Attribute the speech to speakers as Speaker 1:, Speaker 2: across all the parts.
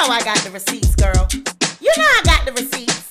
Speaker 1: know I got the receipts, girl. You know I got the receipts.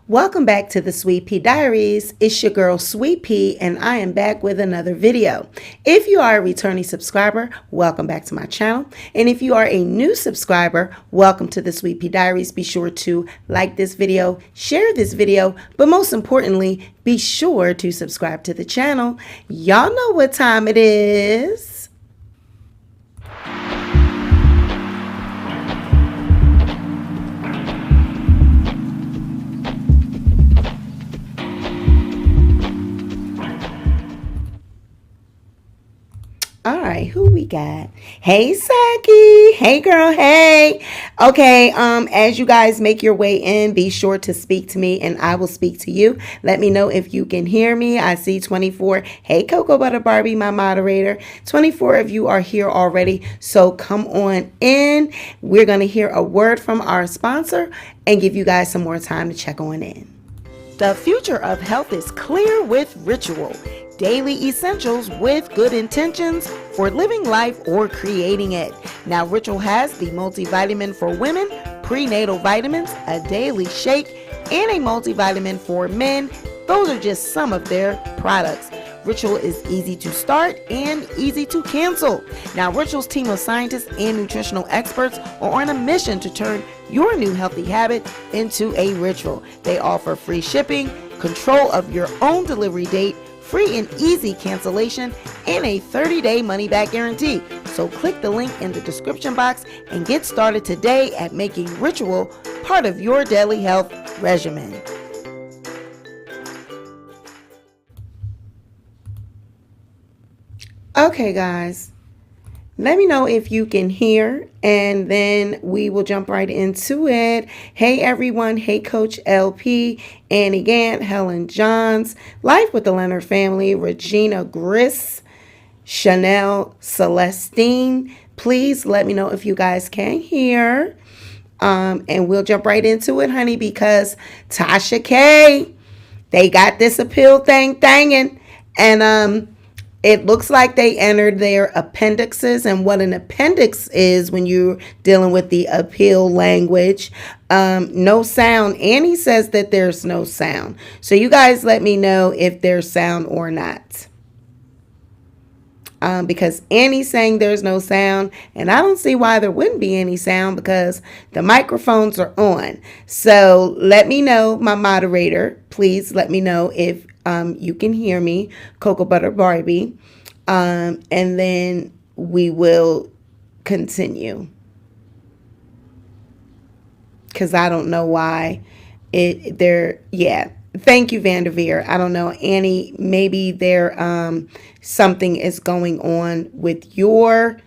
Speaker 1: Welcome back to the Sweet Pea Diaries. It's your girl Sweet Pea, and I am back with another video. If you are a returning subscriber, welcome back to my channel. And if you are a new subscriber, welcome to the Sweet Pea Diaries. Be sure to like this video, share this video, but most importantly, be sure to subscribe to the channel. Y'all know what time it is. All right, who we got? Hey, Saki. Hey, girl. Hey. Okay, as you guys make your way in, be sure to speak to me and I will speak to you. Let me know if you can hear me. I see 24. Hey, Cocoa Butter Barbie, my moderator. 24 of you are here already, so come on in. We're going to hear a word from our sponsor and give you guys some more time to check on in. The future of health is clear with Ritual. Daily essentials with good intentions for living life or creating it. Now, Ritual has the multivitamin for women, prenatal vitamins, a daily shake, and a multivitamin for men. Those are just some of their products. Ritual is easy to start and easy to cancel. Now, Ritual's team of scientists and nutritional experts are on a mission to turn your new healthy habit into a ritual. They offer free shipping, control of your own delivery date, free and easy cancellation, and a 30-day money-back guarantee. So click the link in the description box and get started today at making Ritual part of your daily health regimen. Okay, guys, let me know if you can hear, and then we will jump right into it. Hey, everyone. Hey, Coach LP, Annie Gant, Helen Johns, Life with the Leonard Family, Regina Griss, Chanel Celestine. Please let me know if you guys can hear, and we'll jump right into it, honey, because Tasha K, they got this appeal thing thangin', and it looks like they entered their appendixes, and what an appendix is when you're dealing with the appeal language. No sound. Annie says that there's no sound. So you guys let me know if there's sound or not. Because Annie's saying there's no sound, and I don't see why there wouldn't be any sound because the microphones are on. So let me know, my moderator, please let me know if you can hear me, Cocoa Butter Barbie, and then we will continue. Because I don't know why yeah. Thank you, Vanderveer. I don't know, Annie, maybe there something is going on with your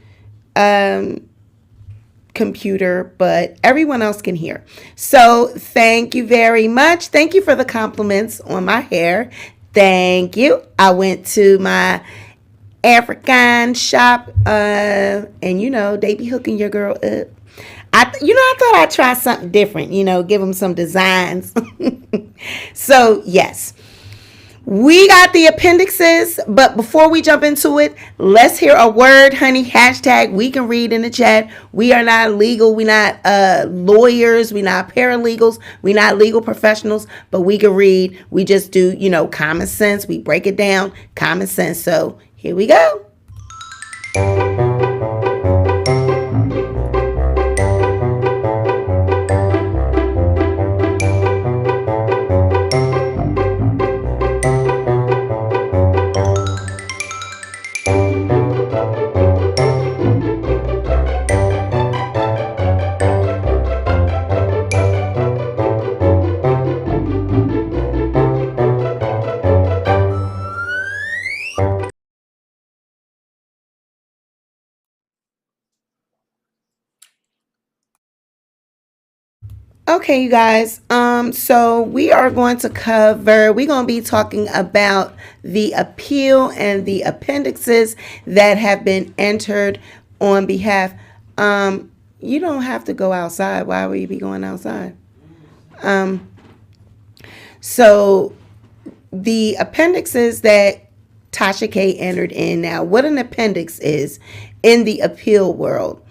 Speaker 1: computer, but everyone else can hear. So thank you very much. Thank you for the compliments on my hair. Thank you. I went to my African shop, and you know, they be hooking your girl up. I thought I'd try something different, give them some designs. So yes, we got the appendixes, but before we jump into it, let's hear a word, honey. Hashtag we can read in the chat. We are not legal. We're not lawyers. We're not paralegals. We're not legal professionals, but we can read. We just do, common sense. We break it down, common sense. So here we go. Okay, you guys. So we're going to be talking about the appeal and the appendixes that have been entered on behalf. You don't have to go outside. Why would you be going outside? So the appendixes that Tasha K entered in. Now, what an appendix is in the appeal world.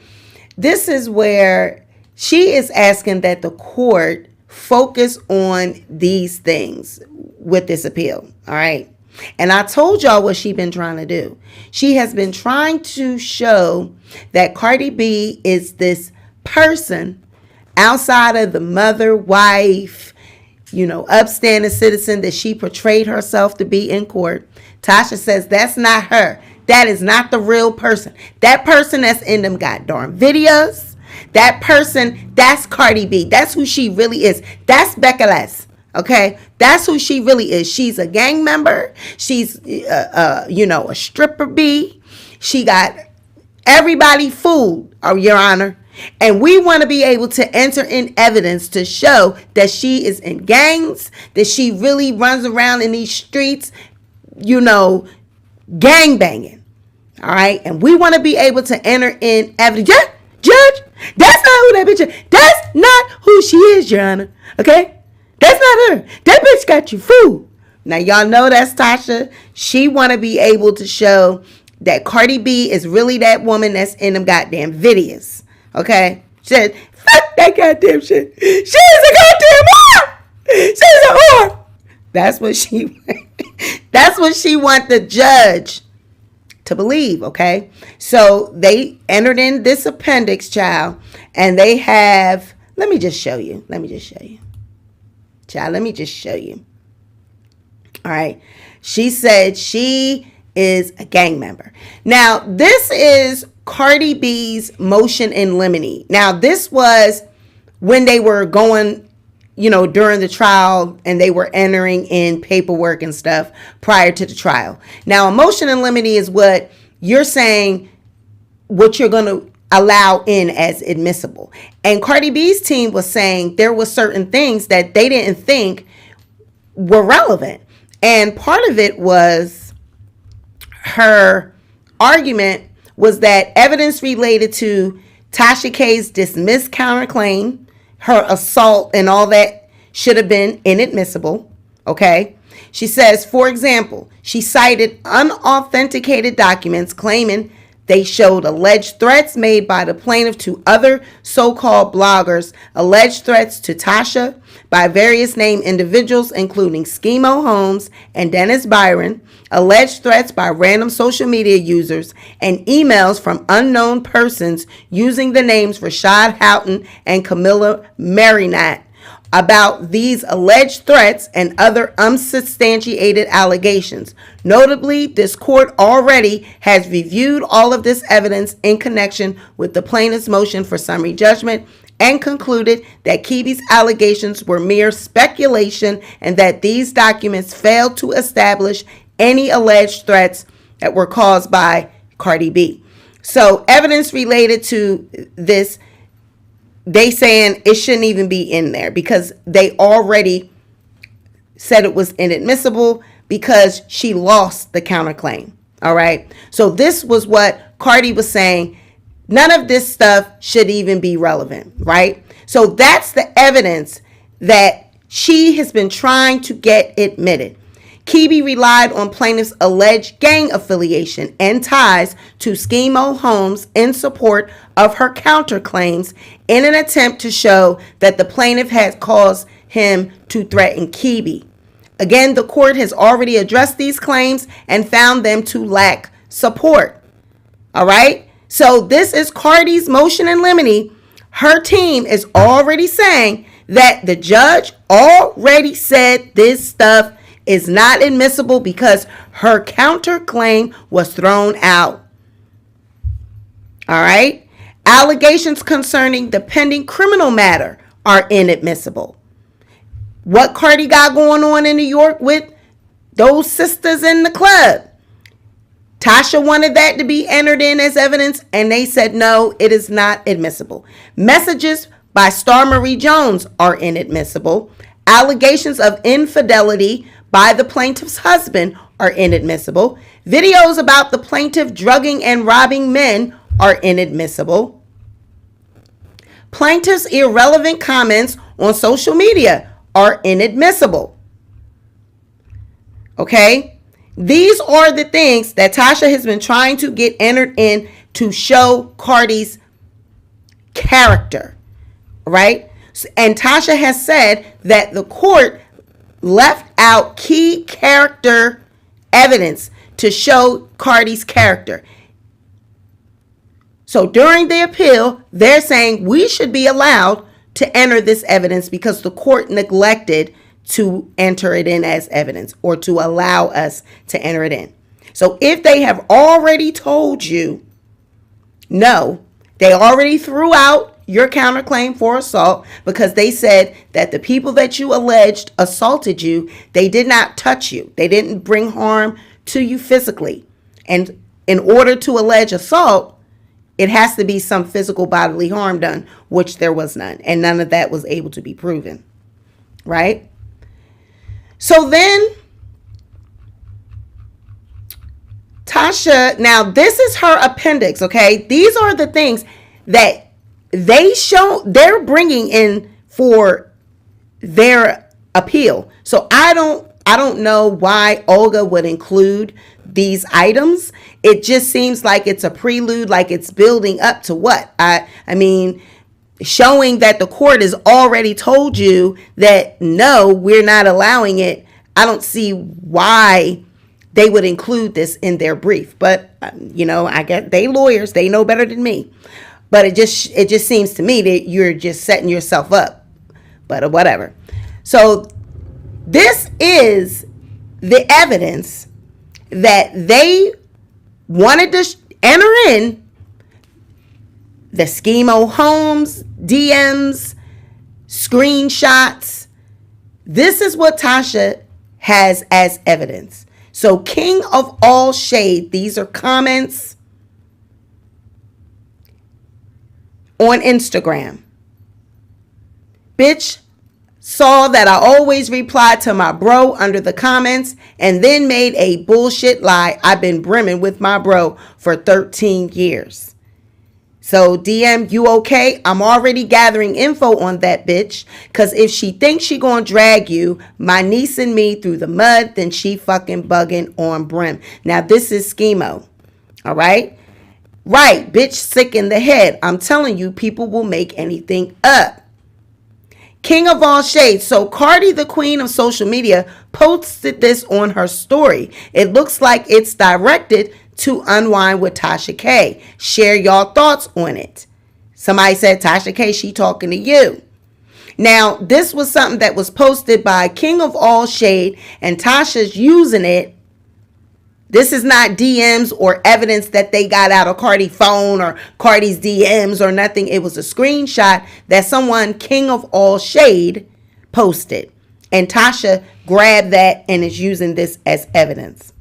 Speaker 1: This is where she is asking that the court focus on these things with this appeal. All right. And I told y'all what she's been trying to do. She has been trying to show that Cardi B is this person outside of the mother, wife, upstanding citizen that she portrayed herself to be in court. Tasha says that's not her. That is not the real person. That person that's in them goddamn videos, that person, that's Cardi B. That's who she really is. That's Becca Les. Okay? That's who she really is. She's a gang member. She's, a stripper bee. She got everybody fooled, Your Honor. And we want to be able to enter in evidence to show that she is in gangs, that she really runs around in these streets, gang banging. All right. And we want to be able to enter in evidence. Judge, that's not who that bitch is. That's not who she is, Your Honor. Okay? That's not her. That bitch got you fooled. Now, y'all know that's Tasha. She want to be able to show that Cardi B is really that woman that's in them goddamn videos. Okay? She said, fuck that goddamn shit. She's a goddamn whore. She's a whore. That's what she want the judge to believe, okay? So they entered in this appendix, child, and they have, let me just show you. Child, let me just show you. All right. She said she is a gang member. Now, this is Cardi B's motion in limine. Now, this was when they were going, during the trial, and they were entering in paperwork and stuff prior to the trial. Now, a motion in limine is what you're saying, what you're going to allow in as admissible. And Cardi B's team was saying there were certain things that they didn't think were relevant. And part of it was her argument was that evidence related to Tasha K's dismissed counterclaim, her assault and all that should have been inadmissible. Okay. She says, for example, she cited unauthenticated documents claiming they showed alleged threats made by the plaintiff to other so-called bloggers, alleged threats to Tasha by various named individuals, including Schemo Holmes and Dennis Byron, alleged threats by random social media users, and emails from unknown persons using the names Rashad Houghton and Camilla Marinat about these alleged threats and other unsubstantiated allegations. Notably, this court already has reviewed all of this evidence in connection with the plaintiff's motion for summary judgment and concluded that Kibi's allegations were mere speculation and that these documents failed to establish any alleged threats that were caused by Cardi B. So evidence related to this, they saying it shouldn't even be in there because they already said it was inadmissible because she lost the counterclaim. All right. So this was what Cardi was saying. None of this stuff should even be relevant. Right. So that's the evidence that she has been trying to get admitted. Kibi relied on plaintiff's alleged gang affiliation and ties to Schemo Holmes in support of her counterclaims in an attempt to show that the plaintiff had caused him to threaten Kibi. Again, the court has already addressed these claims and found them to lack support. All right? So this is Cardi's motion in limine. Her team is already saying that the judge already said this stuff is not admissible because her counterclaim was thrown out. All right. Allegations concerning the pending criminal matter are inadmissible. What Cardi got going on in New York with those sisters in the club, Tasha wanted that to be entered in as evidence, and they said no, it is not admissible. Messages by Star Marie Jones are inadmissible. Allegations of infidelity by the plaintiff's husband are inadmissible. Videos about the plaintiff drugging and robbing men are inadmissible. Plaintiff's irrelevant comments on social media are inadmissible. Okay? These are the things that Tasha has been trying to get entered in to show Cardi's character, right? And Tasha has said that the court left out key character evidence to show Cardi's character. So during the appeal, they're saying we should be allowed to enter this evidence because the court neglected to enter it in as evidence or to allow us to enter it in. So if they have already told you no, they already threw out your counterclaim for assault because they said that the people that you alleged assaulted you, they did not touch you. They didn't bring harm to you physically. And in order to allege assault, it has to be some physical bodily harm done, which there was none. And none of that was able to be proven. Right? So then Tasha, now this is her appendix, okay? These are the things that they're bringing in for their appeal. So I don't know why Olga would include these items. It just seems like it's a prelude, like it's building up to what? I mean, showing that the court has already told you that no, we're not allowing it. I don't see why they would include this in their brief. But, I guess they lawyers, they know better than me. But it just seems to me that you're just setting yourself up. But whatever. So this is the evidence that they wanted to enter in the Schemo Holmes, DMs, screenshots. This is what Tasha has as evidence. So King of all shade, these are comments on Instagram. Bitch saw that I always replied to my bro under the comments and then made a bullshit lie. I've been brimming with my bro for 13 years. So DM, you okay? I'm already gathering info on that bitch. Cause if she thinks she gonna drag you, my niece and me through the mud, then she fucking bugging on Brim. Now this is Schemo. All right? Right, bitch sick in the head. I'm telling you, people will make anything up. King of all shades. So Cardi, the queen of social media, posted this on her story. It looks like it's directed to Unwind with Tasha K. Share y'all thoughts on it. Somebody said, Tasha K, she talking to you. Now, this was something that was posted by King of all shade, and Tasha's using it. This is not DMs or evidence that they got out of Cardi's phone or Cardi's DMs or nothing. It was a screenshot that someone, King of all shade, posted. And Tasha grabbed that and is using this as evidence.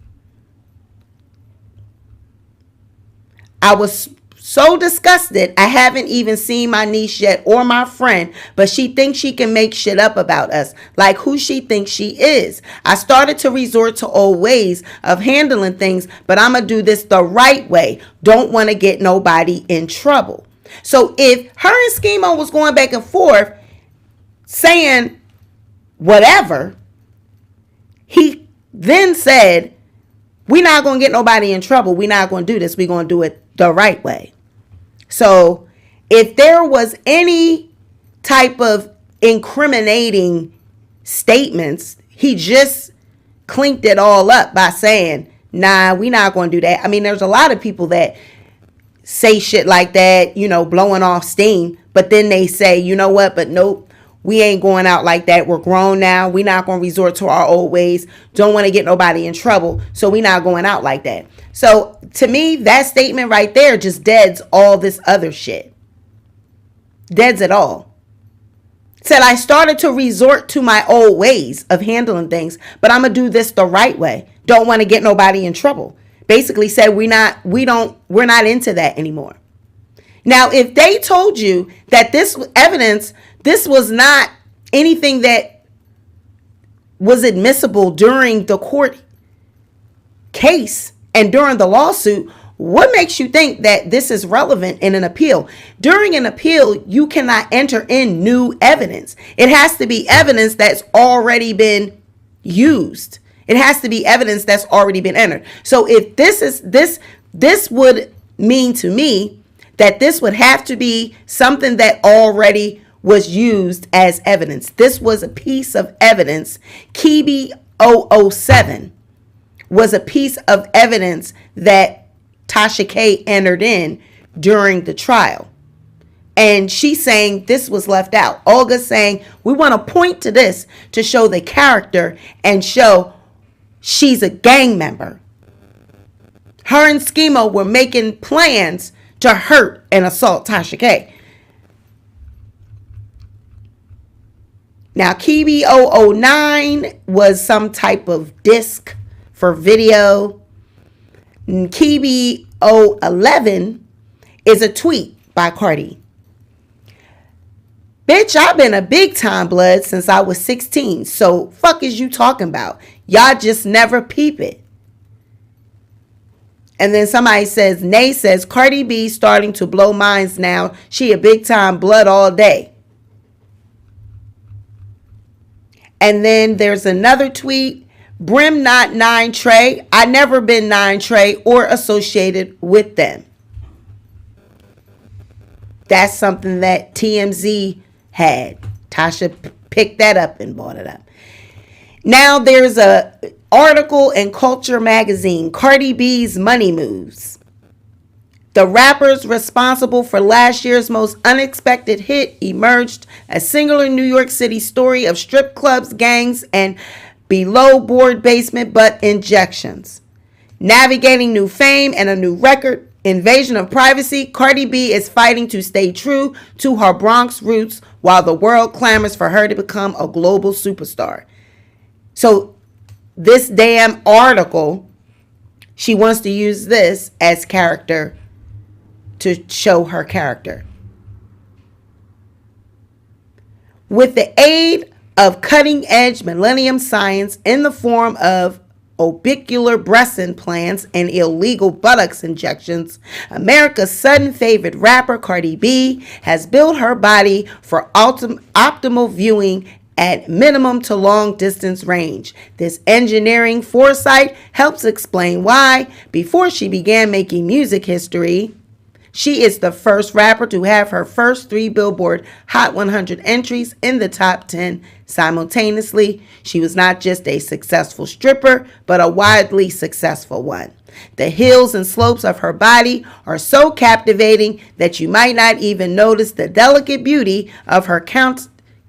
Speaker 1: I was so disgusted. I haven't even seen my niece yet or my friend, but she thinks she can make shit up about us, like who she thinks she is. I started to resort to old ways of handling things, but I'm going to do this the right way. Don't want to get nobody in trouble. So if her and Schemo was going back and forth saying whatever, he then said, we're not going to get nobody in trouble. We're not going to do this. We're going to do it the right way. So if there was any type of incriminating statements, he just clinked it all up by saying, nah, we're not going to do that. I mean, there's a lot of people that say shit like that, blowing off steam, but then they say, you know what, but nope, we ain't going out like that. We're grown now. We're not going to resort to our old ways. Don't want to get nobody in trouble. So we're not going out like that. So to me, that statement right there just deads all this other shit. Deads it all. Said I started to resort to my old ways of handling things, but I'm going to do this the right way. Don't want to get nobody in trouble. Basically said we're not into that anymore. Now, if they told you that this evidence, this was not anything that was admissible during the court case and during the lawsuit, what makes you think that this is relevant in an appeal? During an appeal, you cannot enter in new evidence. It has to be evidence that's already been used. It has to be evidence that's already been entered. So if this would mean to me that this would have to be something that already was used as evidence. This was a piece of evidence. Kibi 007 was a piece of evidence that Tasha K entered in during the trial. And she's saying this was left out. Olga's saying we want to point to this to show the character and show she's a gang member. Her and Schemo were making plans to hurt and assault Tasha K. Now, Kibi 009 was some type of disc for video. Kibi 011 is a tweet by Cardi. Bitch, I've been a big time blood since I was 16. So fuck is you talking about? Y'all just never peep it. And then somebody says, Nay says, Cardi B starting to blow minds now. She a big time blood all day. And then there's another tweet. Brim not 9 Trey. I never been 9 Trey or associated with them. That's something that TMZ had. Tasha picked that up and bought it up. Now there's a article in Culture magazine, Cardi B's money moves. The rappers responsible for last year's most unexpected hit emerged a singular New York City story of strip clubs, gangs, and below board basement butt injections. Navigating new fame and a new record invasion of privacy, Cardi B is fighting to stay true to her Bronx roots while the world clamors for her to become a global superstar. So this damn article, she wants to use this as character to show her character. With the aid of cutting-edge millennium science in the form of orbicular breast implants and illegal buttocks injections, America's sudden favorite rapper Cardi B has built her body for optimal viewing at minimum to long distance range. This engineering foresight helps explain why, before she began making music history, she is the first rapper to have her first 3 Billboard Hot 100 entries in the top 10 simultaneously. She was not just a successful stripper, but a widely successful one. The hills and slopes of her body are so captivating that you might not even notice the delicate beauty of her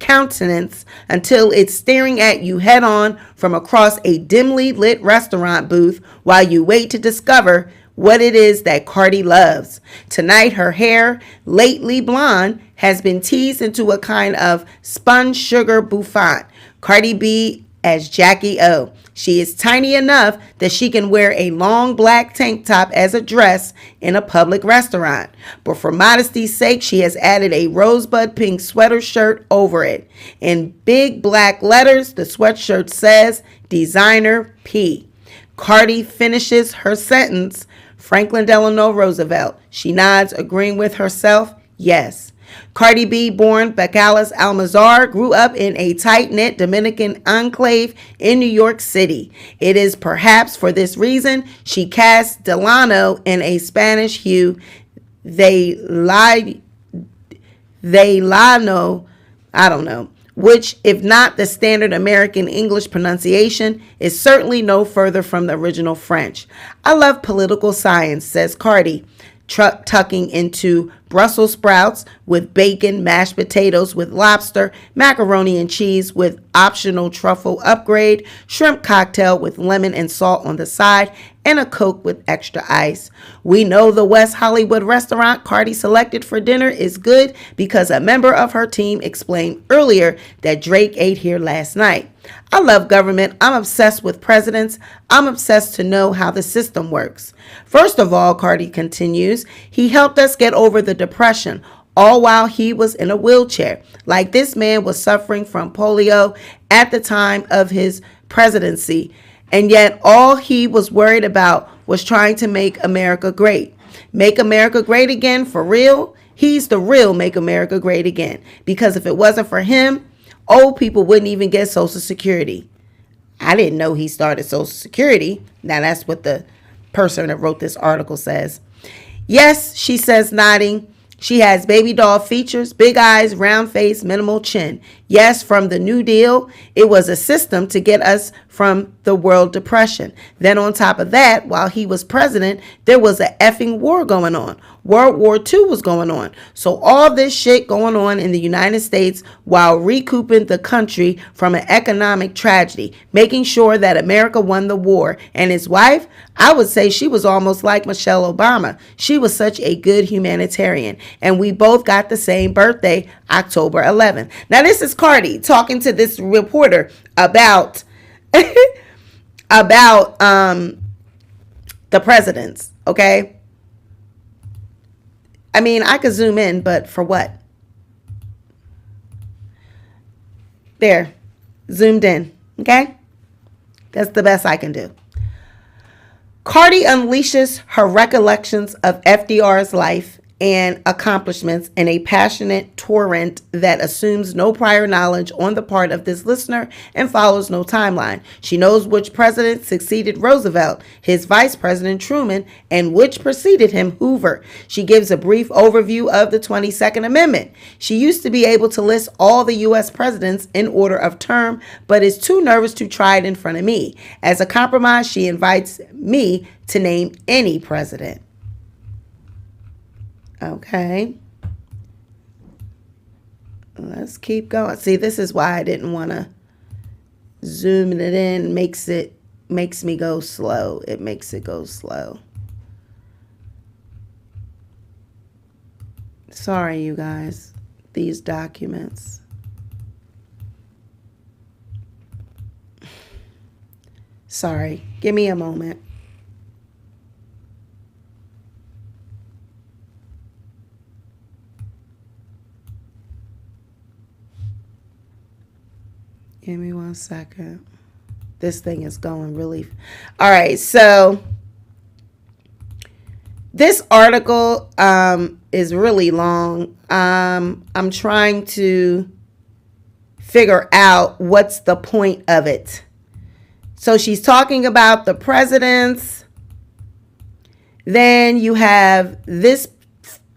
Speaker 1: countenance until it's staring at you head on from across a dimly lit restaurant booth while you wait to discover what it is that Cardi loves. Tonight, her hair, lately blonde, has been teased into a kind of spun sugar bouffant. Cardi B as Jackie O. She is tiny enough that she can wear a long black tank top as a dress in a public restaurant. But for modesty's sake, she has added a rosebud pink sweater shirt over it. In big black letters, the sweatshirt says, Designer P. Cardi finishes her sentence, Franklin Delano Roosevelt. She nods, agreeing with herself, yes. Cardi B, born Bacalas Almazar, grew up in a tight-knit Dominican enclave in New York City. It is perhaps for this reason she cast Delano in a Spanish hue, they Lano, I don't know, which, if not the standard American English pronunciation, is certainly no further from the original French. I love political science, says Cardi, tucking into Brussels sprouts with bacon, mashed potatoes with lobster, macaroni and cheese with optional truffle upgrade, shrimp cocktail with lemon and salt on the side, and a Coke with extra ice. We know the West Hollywood restaurant Cardi selected for dinner is good because a member of her team explained earlier that Drake ate here last night. I love government. I'm obsessed with presidents. I'm obsessed to know how the system works. First of all, Cardi continues, he helped us get over the depression, all while he was in a wheelchair. Like this man was suffering from polio at the time of his presidency, and yet all he was worried about was trying to make America great. Make America great again for real? He's the real Make America Great Again. Because if it wasn't for him, old people wouldn't even get Social Security. I didn't know he started Social Security. Now that's what the person that wrote this article says. Yes, she says, nodding. She has baby doll features, big eyes, round face, minimal chin. Yes, from the New Deal, it was a system to get us from the world depression. Then on top of that, while he was president, there was a effing war going on. World War II was going on. So all this shit going on in the United States while recouping the country from an economic tragedy, making sure that America won the war. And his wife, I would say she was almost like Michelle Obama. She was such a good humanitarian. And we both got the same birthday, October 11th. Now this is Cardi talking to this reporter about about the presidents, okay? I mean, I could zoom in, but for what? There, zoomed in, okay? That's the best I can do. Cardi unleashes her recollections of FDR's life and accomplishments in a passionate torrent that assumes no prior knowledge on the part of this listener and follows no timeline. She knows which president succeeded Roosevelt, his vice president Truman, and which preceded him, Hoover. She gives a brief overview of the 22nd Amendment. She used to be able to list all the U.S. presidents in order of term, but is too nervous to try it in front of me. As a compromise, she invites me to name any president. Okay. Let's keep going. See, this is why I didn't want to zoom it in. Makes me go slow. It makes it go slow. Sorry, you guys. These documents. Sorry. Give me a moment. Give me 1 second. This thing is going really... All right, so this article is really long. I'm trying to figure out what's the point of it. So she's talking about the presidents. Then you have this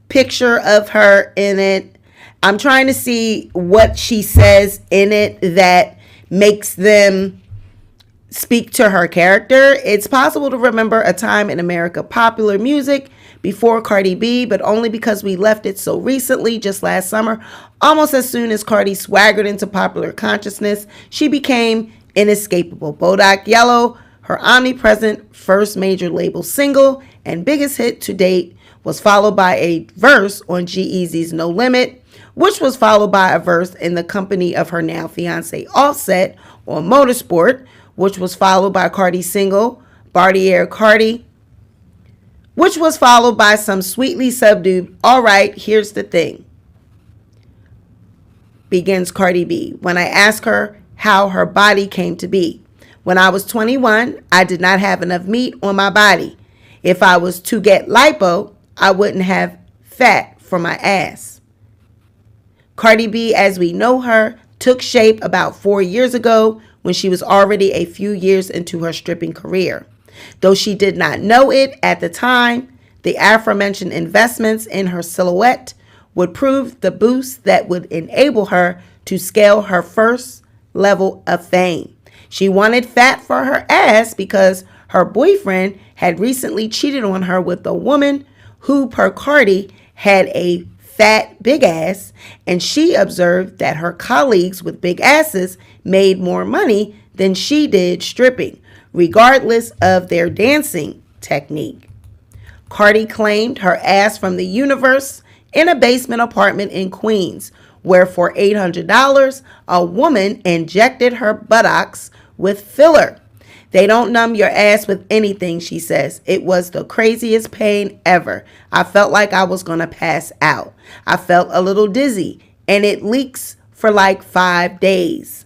Speaker 1: picture of her in it. I'm trying to see what she says in it that makes them speak to her character. It's possible to remember a time in America popular music before Cardi B, but only because we left it so recently, just last summer. Almost as soon as Cardi swaggered into popular consciousness, she became inescapable. Bodak Yellow, her omnipresent first major label single and biggest hit to date, was followed by a verse on G-Eazy's No Limit, which was followed by a verse in the company of her now fiance Offset on Motorsport, which was followed by Cardi's single Bartier Cardi, which was followed by some sweetly subdued "All right, here's the thing," begins Cardi B, when I ask her how her body came to be. When I was 21, I did not have enough meat on my body. If I was to get lipo, I wouldn't have fat for my ass. Cardi B, as we know her, took shape about 4 years ago when she was already a few years into her stripping career. Though she did not know it at the time, the aforementioned investments in her silhouette would prove the boost that would enable her to scale her first level of fame. She wanted fat for her ass because her boyfriend had recently cheated on her with a woman who, per Cardi, had a fat big ass, and she observed that her colleagues with big asses made more money than she did stripping, regardless of their dancing technique. Cardi claimed her ass from the universe in a basement apartment in Queens, where for $800, a woman injected her buttocks with filler. They don't numb your ass with anything, she says. It was the craziest pain ever. I felt like I was going to pass out. I felt a little dizzy, and it leaks for like 5 days.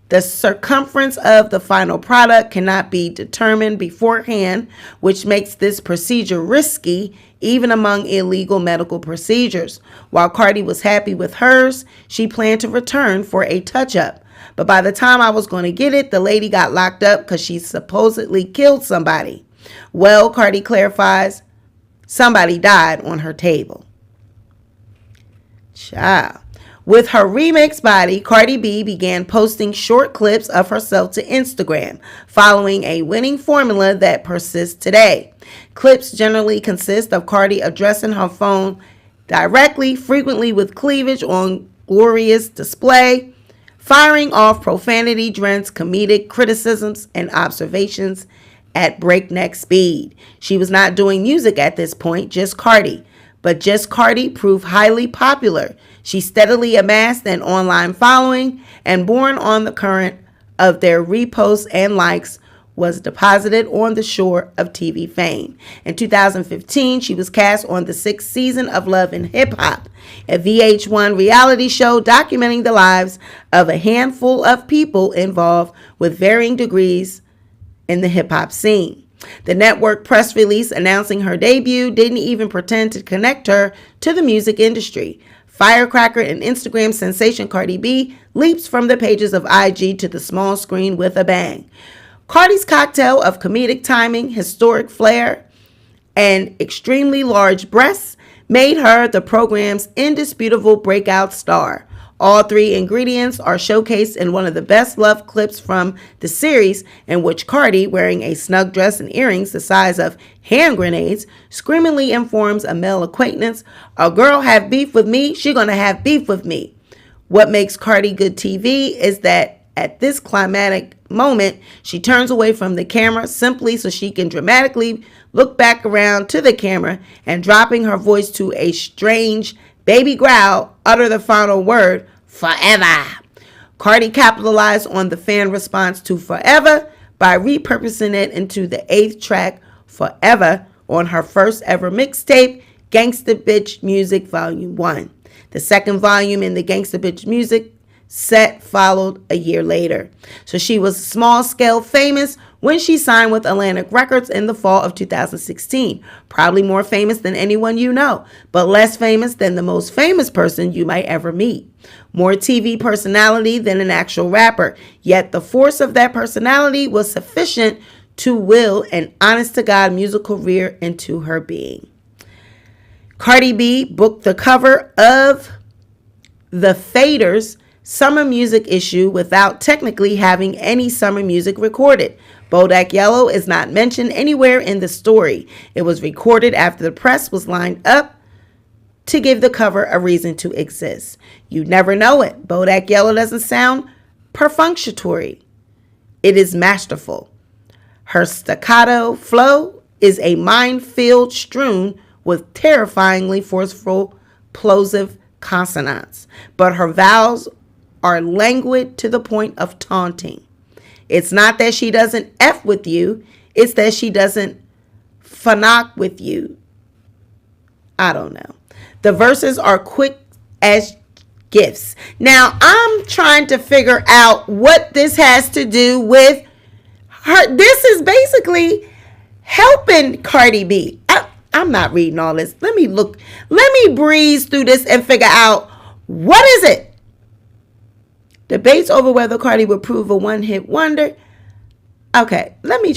Speaker 1: The circumference of the final product cannot be determined beforehand, which makes this procedure risky even among illegal medical procedures. While Cardi was happy with hers, she planned to return for a touch-up. But by the time I was going to get it, the lady got locked up because she supposedly killed somebody. Well, Cardi clarifies, somebody died on her table. Child. With her remix body, Cardi B began posting short clips of herself to Instagram, following a winning formula that persists today. Clips generally consist of Cardi addressing her phone directly, frequently with cleavage on glorious display, firing off profanity-drenched comedic criticisms and observations at breakneck speed. She was not doing music at this point, just Cardi. But Just Cardi proved highly popular. She steadily amassed an online following, and born on the current of their reposts and likes, was deposited on the shore of TV fame. In 2015, she was cast on the 6th season of Love and Hip Hop, a VH1 reality show documenting the lives of a handful of people involved with varying degrees in the hip hop scene. The network press release announcing her debut didn't even pretend to connect her to the music industry. Firecracker and Instagram sensation Cardi B leaps from the pages of IG to the small screen with a bang. Cardi's cocktail of comedic timing, historic flair, and extremely large breasts made her the program's indisputable breakout star. All three ingredients are showcased in one of the best-loved clips from the series, in which Cardi, wearing a snug dress and earrings the size of hand grenades, screamingly informs a male acquaintance, "A girl have beef with me, she gonna have beef with me." What makes Cardi good TV is that at this climatic moment, she turns away from the camera simply so she can dramatically look back around to the camera and, dropping her voice to a strange baby growl, utter the final word, "Forever." Cardi capitalized on the fan response to "Forever" by repurposing it into the 8th track, "Forever," on her first ever mixtape, Gangsta Bitch Music Volume 1. The second volume in the Gangsta Bitch Music set followed a year later. So she was small-scale famous when she signed with Atlantic Records in the fall of 2016. Probably more famous than anyone you know, but less famous than the most famous person you might ever meet. More TV personality than an actual rapper, yet the force of that personality was sufficient to will an honest-to-God musical career into her being. Cardi B booked the cover of The Faders' summer music issue without technically having any summer music recorded. Bodak Yellow is not mentioned anywhere in the story. It was recorded after the press was lined up to give the cover a reason to exist. You never know it. Bodak Yellow doesn't sound perfunctory. It is masterful. Her staccato flow is a minefield strewn with terrifyingly forceful plosive consonants, but her vowels are languid to the point of taunting. It's not that she doesn't F with you, it's that she doesn't phonok with you. I don't know. The verses are quick as gifts. Now, I'm trying to figure out what this has to do with her. This is basically helping Cardi B. I'm not reading all this. Let me breeze through this and figure out, what is it? Debates over whether Cardi would prove a one-hit wonder. Okay, let me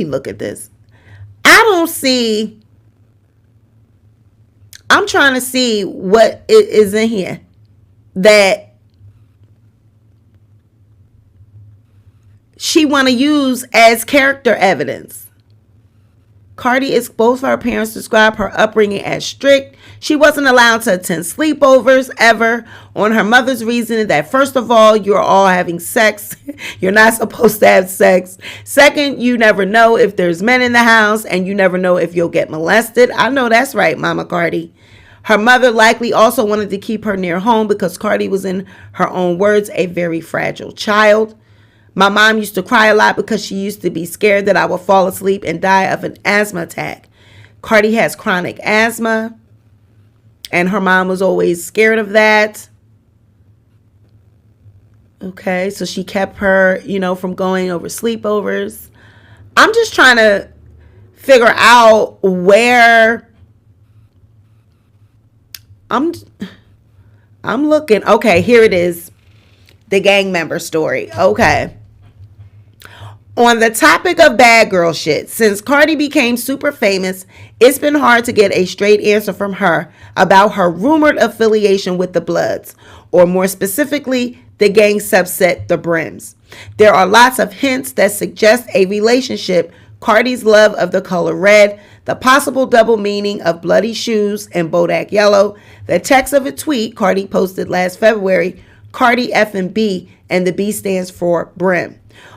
Speaker 1: look at this. I'm trying to see what is in here that she want to use as character evidence. Cardi is both her parents describe her upbringing as strict. She wasn't allowed to attend sleepovers ever, on her mother's reasoning that, first of all, you're all having sex. You're not supposed to have sex. Second, you never know if there's men in the house, and you never know if you'll get molested. I know that's right, Mama Cardi. Her mother likely also wanted to keep her near home because Cardi was, in her own words, a very fragile child. My mom used to cry a lot because she used to be scared that I would fall asleep and die of an asthma attack. Cardi has chronic asthma, and her mom was always scared of that. Okay, so she kept her, from going over sleepovers. I'm just trying to figure out where I'm looking. Okay, here it is. The gang member story. Okay. On the topic of bad girl shit, since Cardi became super famous, it's been hard to get a straight answer from her about her rumored affiliation with the Bloods, or more specifically, the gang subset, the Brims. There are lots of hints that suggest a relationship: Cardi's love of the color red, the possible double meaning of bloody shoes and Bodak yellow, the text of a tweet Cardi posted last February, Cardi effing B, and the B stands for Brim.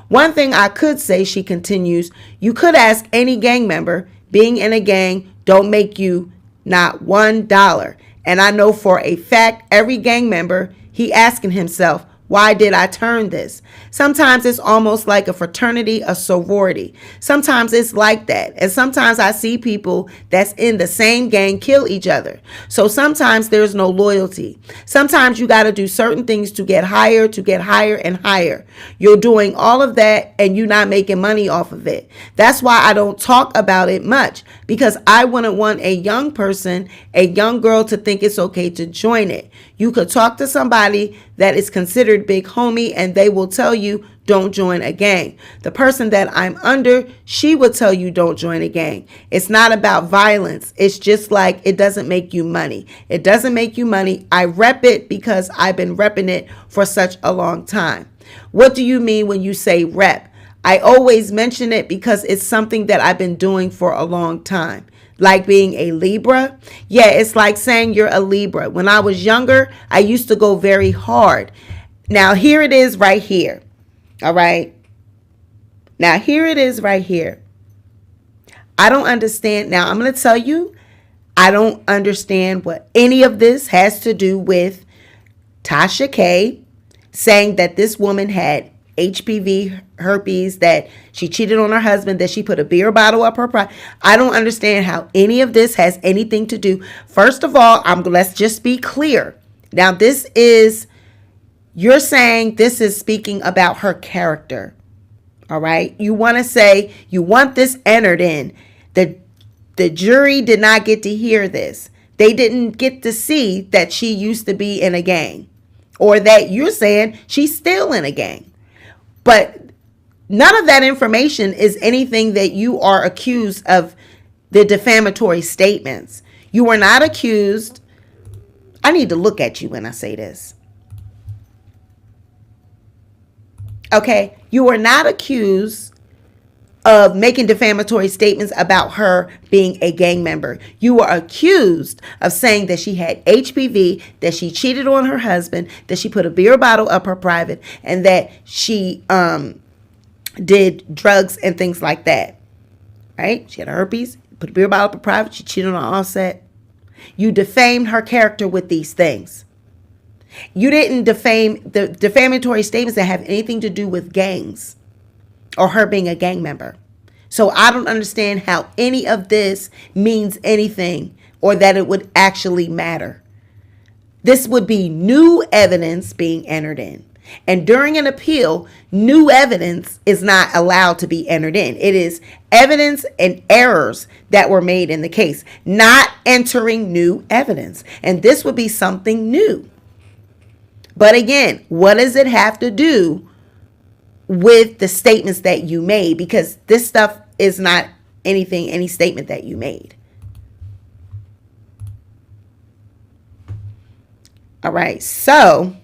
Speaker 1: One thing I could say, she continues, you could ask any gang member, being in a gang don't make you not $1. And I know for a fact every gang member, he asking himself, why did I turn this? Sometimes it's almost like a fraternity, a sorority. Sometimes it's like that. And sometimes I see people that's in the same gang kill each other. So sometimes there's no loyalty. Sometimes you got to do certain things to get higher and higher. You're doing all of that and you're not making money off of it. That's why I don't talk about it much, because I wouldn't want a young person, a young girl, to think it's okay to join it. You could talk to somebody that is considered big homie and they will tell you don't join a gang. The person that I'm under, she would tell you don't join a gang. It's not about violence. It's just like, it doesn't make you money. It doesn't make you money. I rep it because I've been repping it for such a long time. What do you mean when you say rep? I always mention it because it's something that I've been doing for a long time. Like being a Libra. Yeah, it's like saying you're a Libra. When I was younger, I used to go very hard. Now, here it is right here. All right. Now, here it is right here. I don't understand. Now, I'm going to tell you, I don't understand what any of this has to do with Tasha K saying that this woman had HPV, herpes, that she cheated on her husband, that she put a beer bottle up her pride. I don't understand how any of this has anything to do. First of all, let's just be clear. Now, you're saying this is speaking about her character. All right. You want to say you want this entered in. The jury did not get to hear this. They didn't get to see that she used to be in a gang, or that you're saying she's still in a gang. But none of that information is anything that you are accused of, the defamatory statements. You were not accused. I need to look at you when I say this. Okay, you were not accused of making defamatory statements about her being a gang member. You were accused of saying that she had HPV, that she cheated on her husband, that she put a beer bottle up her private, and that she did drugs and things like that. Right? She had herpes, put a beer bottle up her private, she cheated on Offset. You defamed her character with these things. You didn't defame the defamatory statements that have anything to do with gangs or her being a gang member. So I don't understand how any of this means anything, or that it would actually matter. This would be new evidence being entered in. And during an appeal, new evidence is not allowed to be entered in. It is evidence and errors that were made in the case, not entering new evidence. And this would be something new. But again, what does it have to do with the statements that you made? Because this stuff is not any statement that you made. All right, so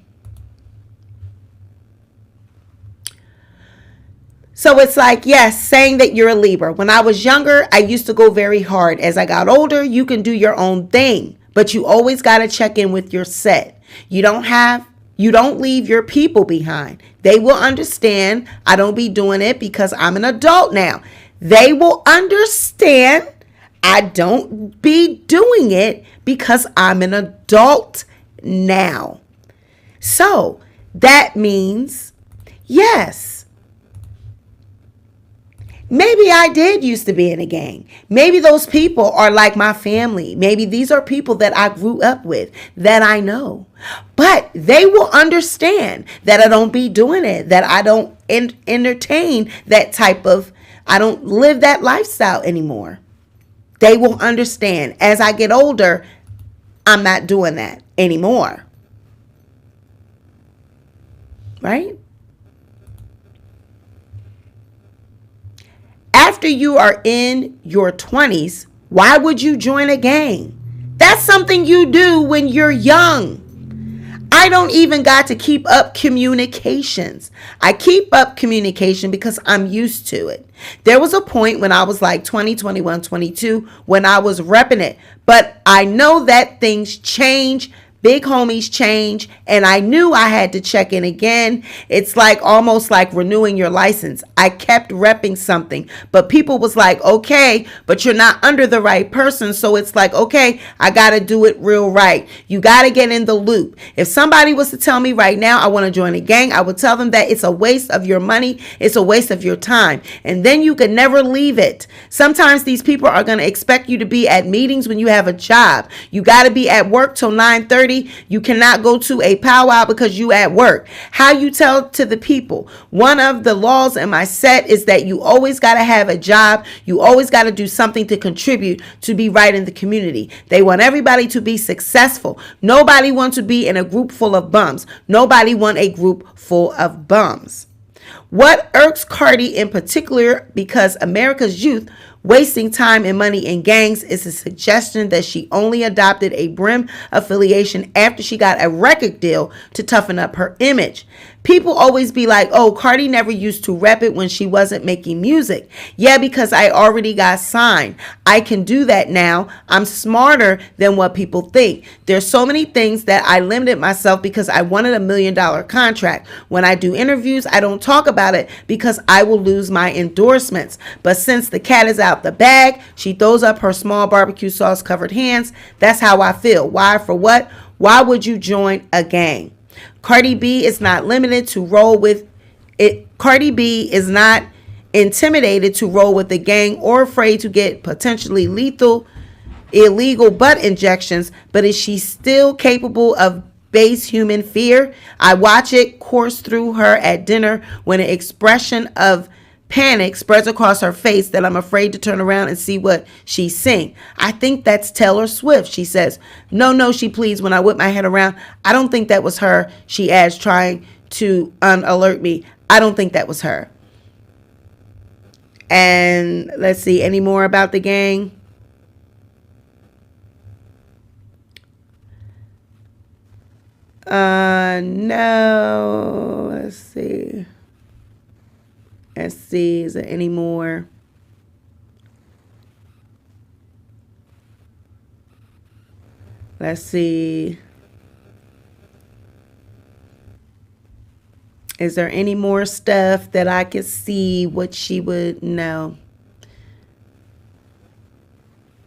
Speaker 1: it's like, yes, saying that you're a Libra. When I was younger, I used to go very hard. As I got older, you can do your own thing, but you always got to check in with your set. You don't leave your people behind. They will understand I don't be doing it because I'm an adult now. They will understand I don't be doing it because I'm an adult now. So that means, yes, maybe I did used to be in a gang. Maybe those people are like my family. Maybe these are people that I grew up with that I know. But they will understand that I don't be doing it, that I don't entertain that type of, I don't live that lifestyle anymore. They will understand. As I get older, I'm not doing that anymore. Right? After you are in your 20s, why would you join a gang? That's something you do when you're young. I don't even got to keep up communications. I keep up communication because I'm used to it. There was a point when I was like 20, 21, 22 when I was repping it. But I know that things change. Big homies change, and I knew I had to check in again. It's like almost like renewing your license. I kept repping something, but people was like, okay, but you're not under the right person. So it's like, okay, I got to do it real right. You got to get in the loop. If somebody was to tell me right now, I want to join a gang, I would tell them that it's a waste of your money. It's a waste of your time. And then you could never leave it. Sometimes these people are going to expect you to be at meetings when you have a job. You got to be at work till 9:30. You cannot go to a powwow because you at work. How you tell to the people? One of the laws in my set is that you always got to have a job. You always got to do something to contribute to be right in the community. They want everybody to be successful. Nobody wants to be in a group full of bums. Nobody want a group full of bums. What irks Cardi in particular, because America's youth wasting time and money in gangs, is a suggestion that she only adopted a Brim affiliation after she got a record deal to toughen up her image. People always be like, oh, Cardi never used to rep it when she wasn't making music. Yeah, because I already got signed. I can do that now. I'm smarter than what people think. There's so many things that I limited myself because I wanted $1 million contract. When I do interviews, I don't talk about it because I will lose my endorsements. But since the cat is out the bag, she throws up her small barbecue sauce covered hands. That's how I feel. Why? For what? Why would you join a gang? Cardi B is not limited to roll with it. Cardi B is not intimidated to roll with the gang or afraid to get potentially lethal, illegal butt injections, but is she still capable of base human fear? I watch it course through her at dinner when an expression of panic spreads across her face that I'm afraid to turn around and see what she's seeing. I think that's Taylor Swift, she says. No, she pleads when I whip my head around. I don't think that was her, she adds, trying to unalert me. I don't think that was her. And let's see, any more about the gang? No. Let's see. Is there any more? Let's see. Is there any more stuff that I could see what she would know?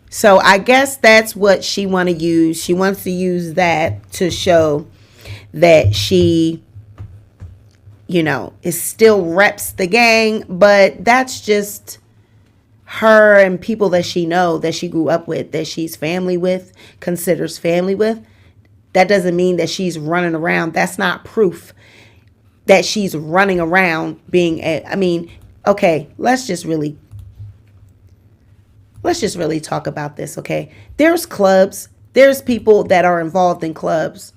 Speaker 1: So I guess that's what she want to use. She wants to use that to show that she, is still reps the gang, but that's just her and people that she know, that she grew up with, that she's family with, considers family with. That doesn't mean that she's running around. That's not proof that she's running around being okay, let's just really talk about this, okay? There's clubs, there's people that are involved in clubs,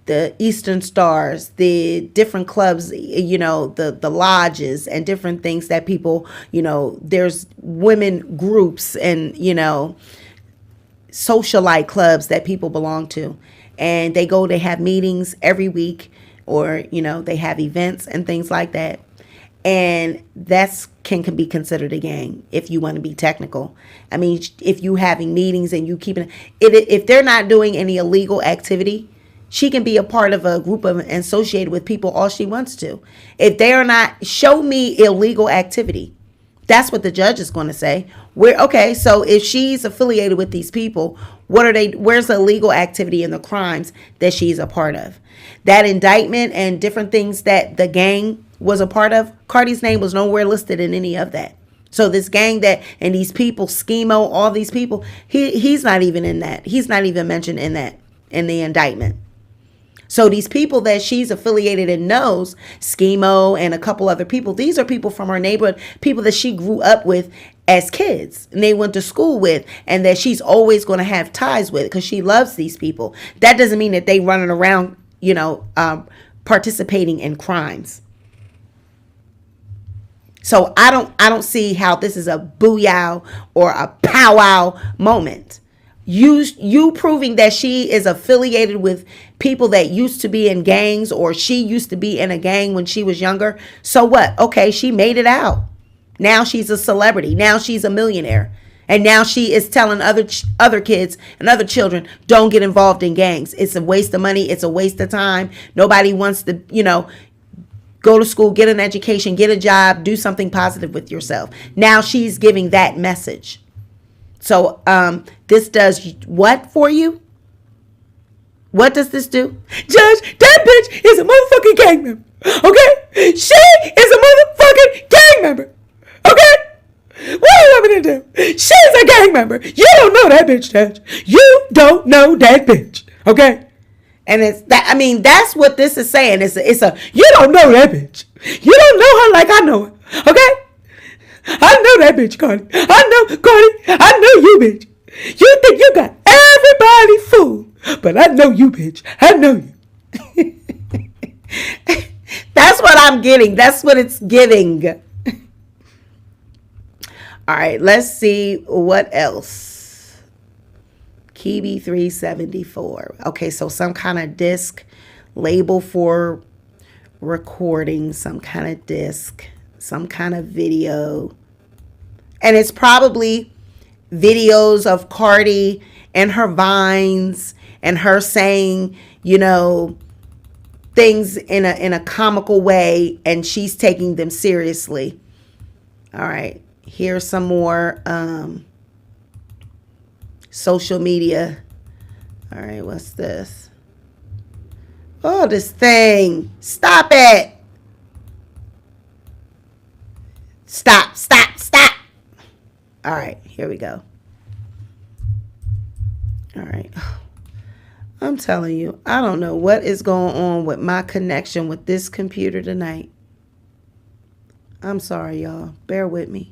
Speaker 1: the Eastern Stars, the different clubs, the lodges and different things that people, there's women groups and, socialite clubs that people belong to. And they have meetings every week, or, they have events and things like that. And that's can be considered a gang if you want to be technical. I mean, if you having meetings and you keeping it, if they're not doing any illegal activity, she can be a part of a group of associated with people all she wants to. If they are not, show me illegal activity. That's what the judge is going to say. Okay, so if she's affiliated with these people, where's the illegal activity and the crimes that she's a part of? That indictment and different things that the gang was a part of, Cardi's name was nowhere listed in any of that. So this gang and these people, Schemo, all these people, he's not even in that. He's not even mentioned in the indictment. So these people that she's affiliated and knows, Schemo and a couple other people, these are people from her neighborhood, people that she grew up with as kids and they went to school with, and that she's always going to have ties with because she loves these people. That doesn't mean that they running around, participating in crimes. So I don't see how this is a booyah or a powwow moment. You proving that she is affiliated with people that used to be in gangs, or she used to be in a gang when she was younger. So what? Okay, she made it out. Now she's a celebrity. Now she's a millionaire. And now she is telling other kids and other children, don't get involved in gangs. It's a waste of money. It's a waste of time. Nobody wants to, go to school, get an education, get a job, do something positive with yourself. Now she's giving that message. So this does what for you? What does this do? Judge, that bitch is a motherfucking gang member. Okay? She is a motherfucking gang member. Okay? What do you want me to do? She's a gang member. You don't know that bitch, Judge. You don't know that bitch. Okay? And it's that. I mean, that's what this is saying. It's a you don't know that bitch. You don't know her like I know her. Okay? I know that bitch, Cardi. I know, Cardi. I know you, bitch. You think you got everybody fooled, but I know you, bitch. I know you. That's what I'm getting. That's what it's giving. All right, let's see what else. Kibi 374. Okay, so some kind of disc label for recording, some kind of disc, some kind of video. And it's probably videos of Cardi and her vines and her saying, things in a comical way, and she's taking them seriously. All right, here's some more social media. All right, what's this? Oh, this thing. Stop it. Stop. All right, here we go. All right. I'm telling you, I don't know what is going on with my connection with this computer tonight. I'm sorry, y'all. Bear with me.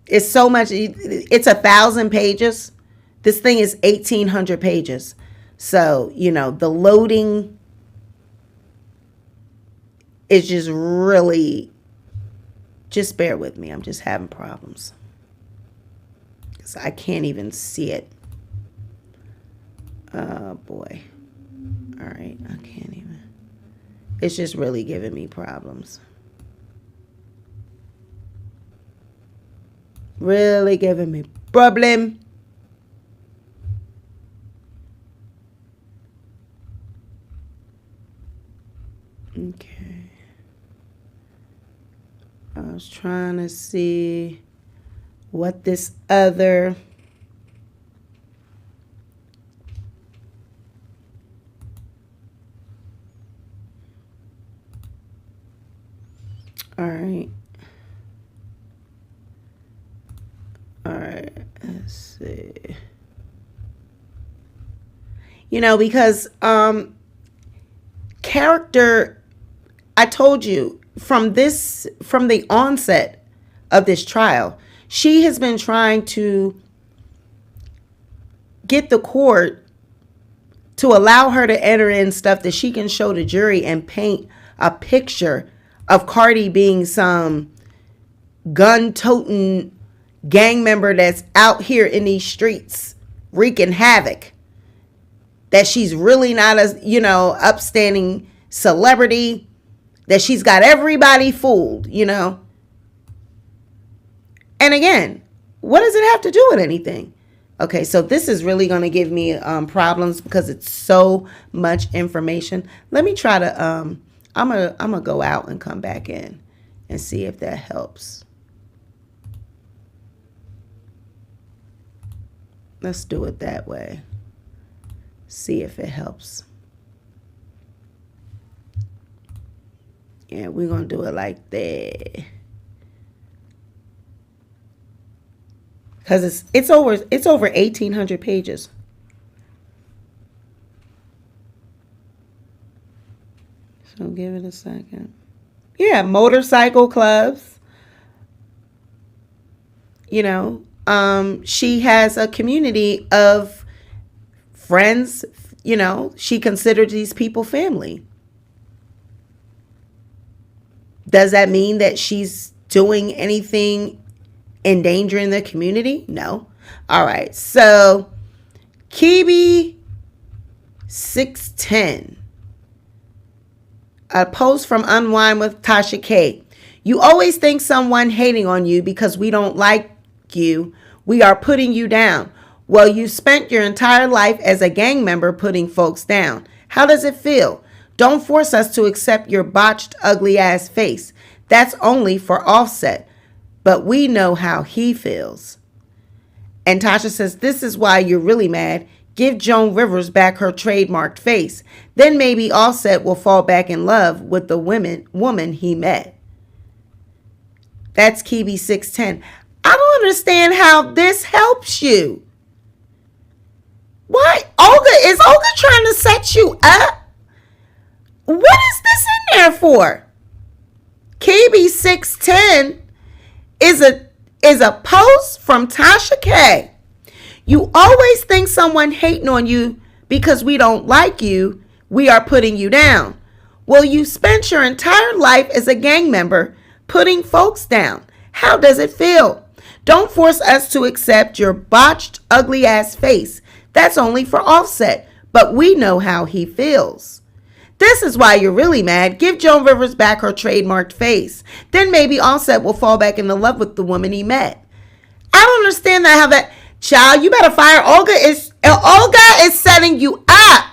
Speaker 1: It's so much. It's 1,000 pages. This thing is 1,800 pages. So, the loading is just really, just bear with me. I'm just having problems. Because I can't even see it. Oh, boy. All right. I can't even. It's just really giving me problems. Really giving me problem. Okay. I was trying to see what this other. All right. All right. Let's see. Because character, I told you from the onset of this trial, she has been trying to get the court to allow her to enter in stuff that she can show the jury and paint a picture of Cardi being some gun-toting gang member that's out here in these streets wreaking havoc. That she's really not a, upstanding celebrity. That she's got everybody fooled, And again, what does it have to do with anything? Okay, so this is really going to give me problems because it's so much information. Let me try to, I'm gonna go out and come back in and see if that helps. Let's do it that way. See if it helps. Yeah, we're going to do it like that. Because it's over 1,800 pages. So give it a second. Yeah, motorcycle clubs. You know, she has a community of friends. You know, she considers these people family. Does that mean that she's doing anything endangering the community? No. All right. So, Kibi 610. A post from Unwind with Tasha K. You always think someone hating on you because we don't like you. We are putting you down. Well, you spent your entire life as a gang member putting folks down. How does it feel? Don't force us to accept your botched, ugly ass face. That's only for Offset. But we know how he feels. And Tasha says, this is why you're really mad. Give Joan Rivers back her trademarked face. Then maybe Offset will fall back in love with the woman he met. That's Kibi 610. I don't understand how this helps you. Why? Is Olga trying to set you up? What is this in there for? KB 610 is a post from Tasha K. You always think someone hating on you because we don't like you. We are putting you down. Well, you spent your entire life as a gang member putting folks down. How does it feel? Don't force us to accept your botched, ugly ass face. That's only for Offset, but we know how he feels. This is why you're really mad. Give Joan Rivers back her trademarked face. Then maybe Offset will fall back in love with the woman he met. I don't understand that. How that child, you better fire Olga is setting you up.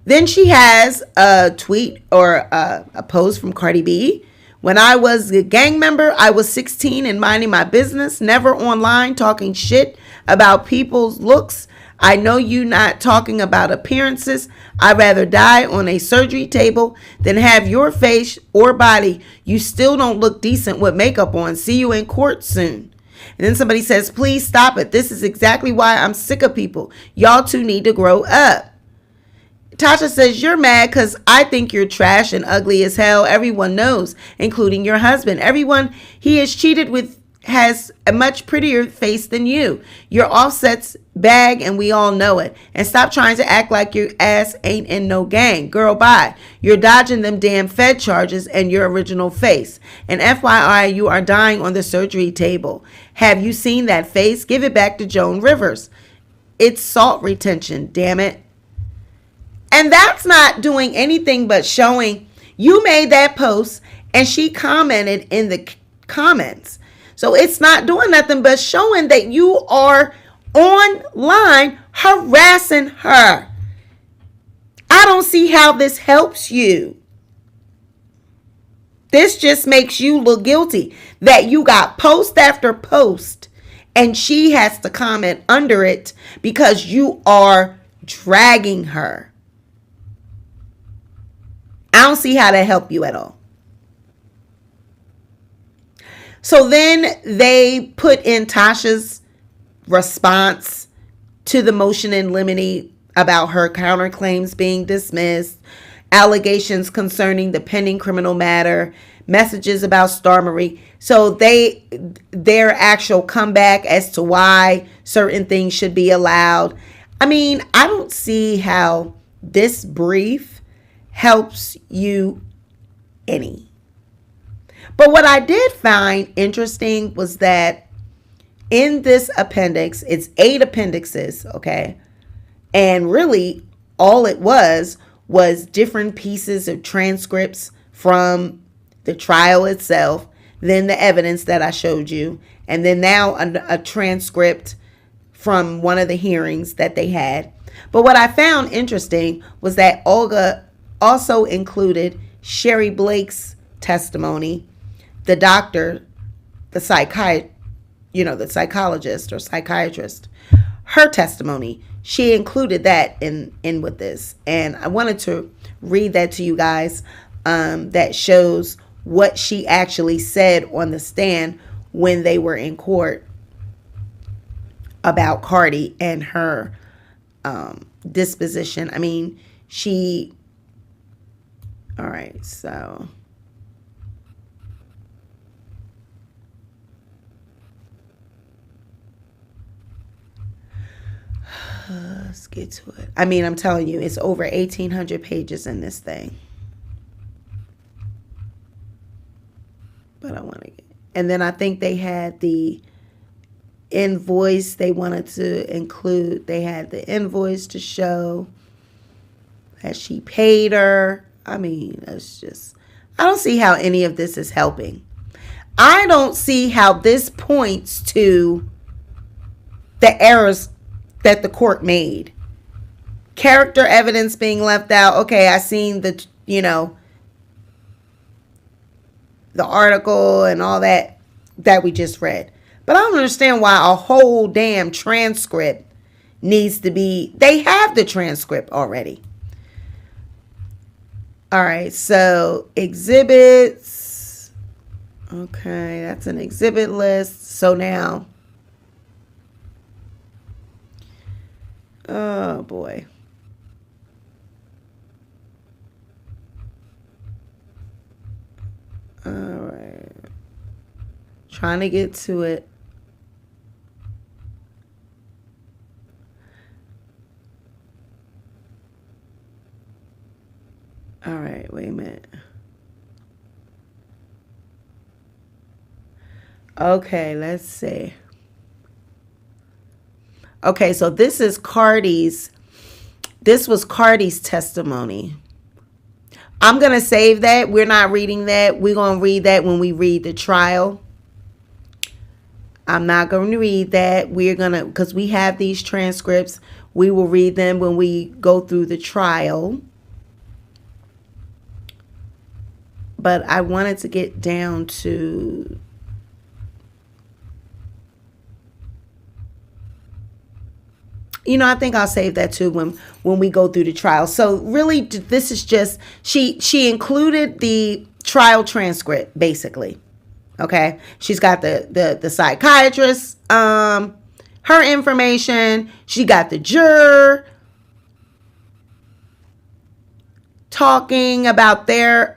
Speaker 1: Then she has a tweet or a post from Cardi B. When I was a gang member, I was 16 and minding my business, never online talking shit about people's looks. I know you not talking about appearances. I'd rather die on a surgery table than have your face or body. You still don't look decent with makeup on. See you in court soon. And then somebody says, please stop it. This is exactly why I'm sick of people. Y'all two need to grow up. Tasha says, you're mad because I think you're trash and ugly as hell. Everyone knows, including your husband. Everyone he is cheated with has a much prettier face than you. You're Offset's bag and we all know it. And stop trying to act like your ass ain't in no gang. Girl, bye. You're dodging them damn Fed charges and your original face. And FYI, you are dying on the surgery table. Have you seen that face? Give it back to Joan Rivers. It's salt retention, damn it. And that's not doing anything but showing you made that post and she commented in the comments. So it's not doing nothing but showing that you are online harassing her. I don't see how this helps you. This just makes you look guilty that you got post after post and she has to comment under it because you are dragging her. I don't see how that help you at all. So then they put in Tasha's response to the motion in limine about her counterclaims being dismissed, allegations concerning the pending criminal matter, messages about Star Marie. So their actual comeback as to why certain things should be allowed. I mean, I don't see how this brief helps you any. But what I did find interesting was that in this appendix, it's 8 appendixes, okay? And really, all it was different pieces of transcripts from the trial itself, then the evidence that I showed you, and then now a transcript from one of the hearings that they had. But what I found interesting was that Olga also included Sherry Blake's testimony, the doctor, the the psychologist or psychiatrist, her testimony, she included that in with this. And I wanted to read that to you guys. That shows what she actually said on the stand when they were in court about Cardi and her disposition. I mean, all right, so let's get to it. I mean, I'm telling you, it's over 1,800 pages in this thing. But I want to get, and then I think they had the invoice they wanted to include. They had the invoice to show that she paid her. I mean, that's just, I don't see how any of this is helping. I don't see how this points to the errors that the court made. Character evidence being left out. Okay, I seen the article and all that we just read. But I don't understand why a whole damn transcript needs to be, they have the transcript already. All right, so exhibits. Okay, that's an exhibit list. So now, oh boy. All right. Trying to get to it. All right, wait a minute. Okay, let's see. Okay, so this was Cardi's testimony. I'm going to save that. We're not reading that. We're going to read that when we read the trial. I'm not going to read that. We're going to, because we have these transcripts, we will read them when we go through the trial. But I wanted to get down to I think I'll save that too when we go through the trial. So really, this is just, she included the trial transcript, basically. Okay. She's got the psychiatrist, her information. She got the juror talking about their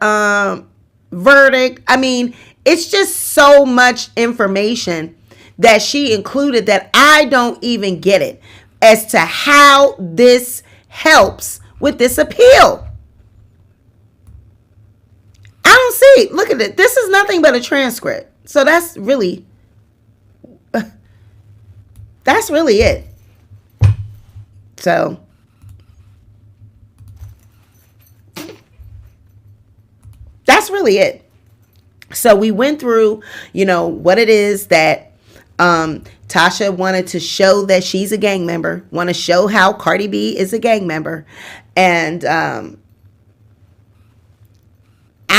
Speaker 1: verdict. I mean, it's just so much information that she included that I don't even get it as to how this helps with this appeal. I don't see. Look at it. This is nothing but a transcript. So that's really it. So that's really it. So we went through, what it is that Tasha wanted to show that she's a gang member, want to show how Cardi B is a gang member. And I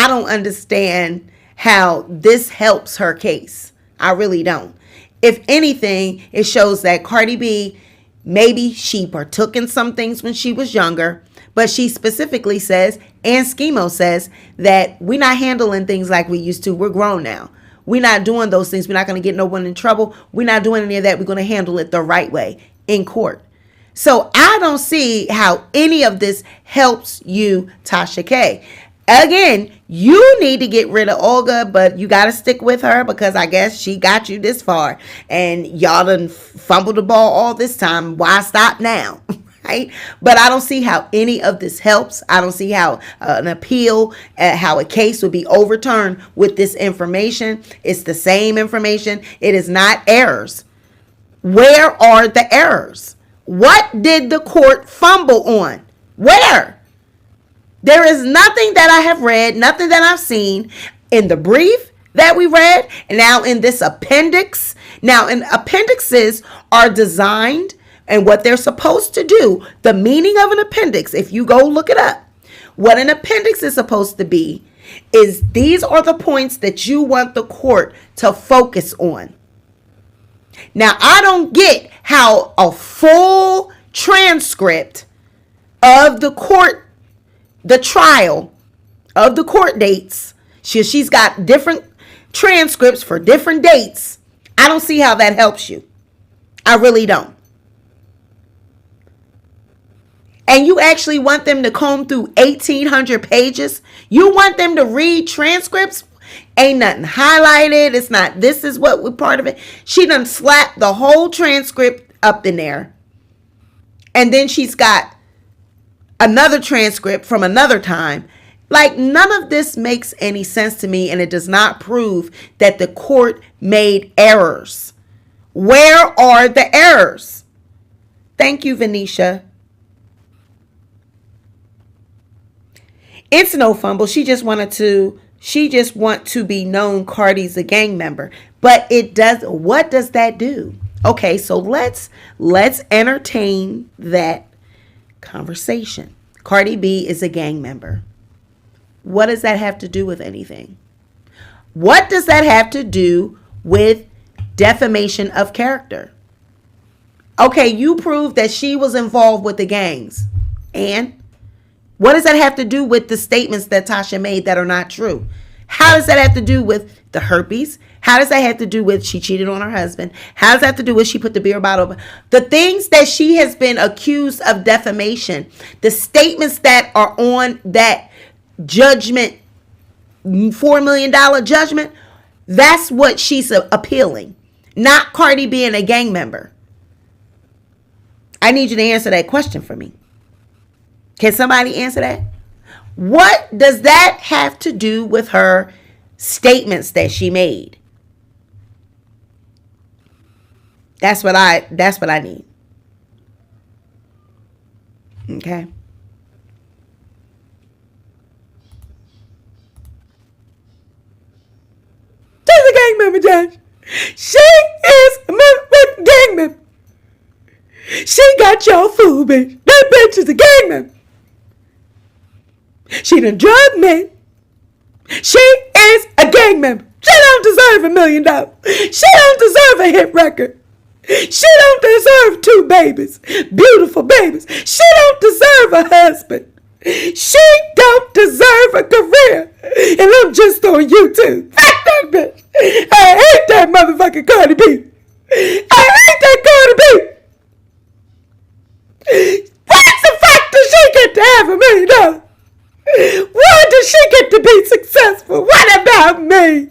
Speaker 1: don't understand how this helps her case. I really don't. If anything, it shows that Cardi B, maybe she partook in some things when she was younger, but she specifically says, and Schemo says, that we're not handling things like we used to. We're grown now. We're not doing those things. We're not going to get no one in trouble. We're not doing any of that. We're going to handle it the right way in court. So I don't see how any of this helps you, Tasha K. Again, you need to get rid of Olga, but you got to stick with her because I guess she got you this far. And y'all done fumbled the ball all this time. Why stop now? Right? But I don't see how any of this helps. I don't see how an appeal, how a case would be overturned with this information. It's the same information. It is not errors. Where are the errors? What did the court fumble on? Where? There is nothing that I have read, nothing that I've seen in the brief that we read, and now in this appendix. Now, appendixes are designed and what they're supposed to do. The meaning of an appendix, if you go look it up, what an appendix is supposed to be is these are the points that you want the court to focus on. Now, I don't get how a full transcript of the trial, of the court dates, she's got different transcripts for different dates. I don't see how that helps you. I really don't. And you actually want them to comb through 1,800 pages? You want them to read transcripts? Ain't nothing highlighted. It's not, this is what we're part of it. She done slapped the whole transcript up in there. And then she's got another transcript from another time. Like, none of this makes any sense to me, and it does not prove that the court made errors. Where are the errors? Thank you, Venetia. It's no fumble. She just want to be known Cardi's a gang member. But what does that do? Okay, so let's entertain that conversation. Cardi B is a gang member. What does that have to do with anything? What does that have to do with defamation of character? Okay, you proved that she was involved with the gangs. And what does that have to do with the statements that Tasha made that are not true? How does that have to do with the herpes? How does that have to do with she cheated on her husband? How does that have to do with she put the beer bottle? The things that she has been accused of defamation, the statements that are on that judgment, $4 million judgment, that's what she's appealing. Not Cardi being a gang member. I need you to answer that question for me. Can somebody answer that? What does that have to do with her statements that she made? That's what I need. Okay. She's a gang member, Judge. She is a motherfucking gang member. She got y'all fooled, bitch. That bitch is a gang member. She done drugged me. She is a gang member. She don't deserve $1 million. She don't deserve a hit record. She don't deserve 2 babies. Beautiful babies. She don't deserve a husband. She don't deserve a career. And I'm just on YouTube. Fuck that bitch. I hate that motherfucking Cardi B. I hate that Cardi B. What's the fact that she get to have $1 million? Why does she get to be successful? What about me?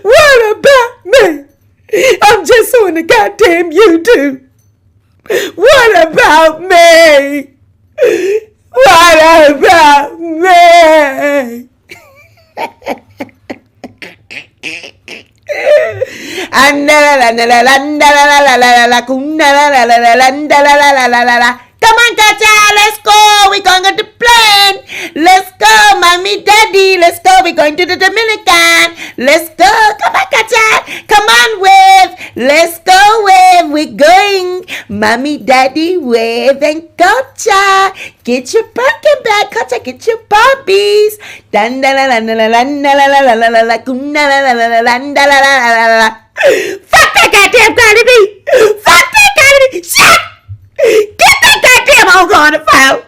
Speaker 1: What about me? I'm just on the goddamn YouTube. What about me? What about me? Come on, Tasha, let's go. We're going to the plane. Let's go, mommy, daddy. Let's go. We're going to the Dominican. Let's go. Come on, Tasha. Come on, wave. Let's go, wave. We're going. Mommy, daddy, wave and Tasha. Get your Birkin bag, Tasha. Get your Barbies. Fuck that goddamn Cardi B. Fuck that Cardi B. Shit. Get that goddamn hoe on the phone.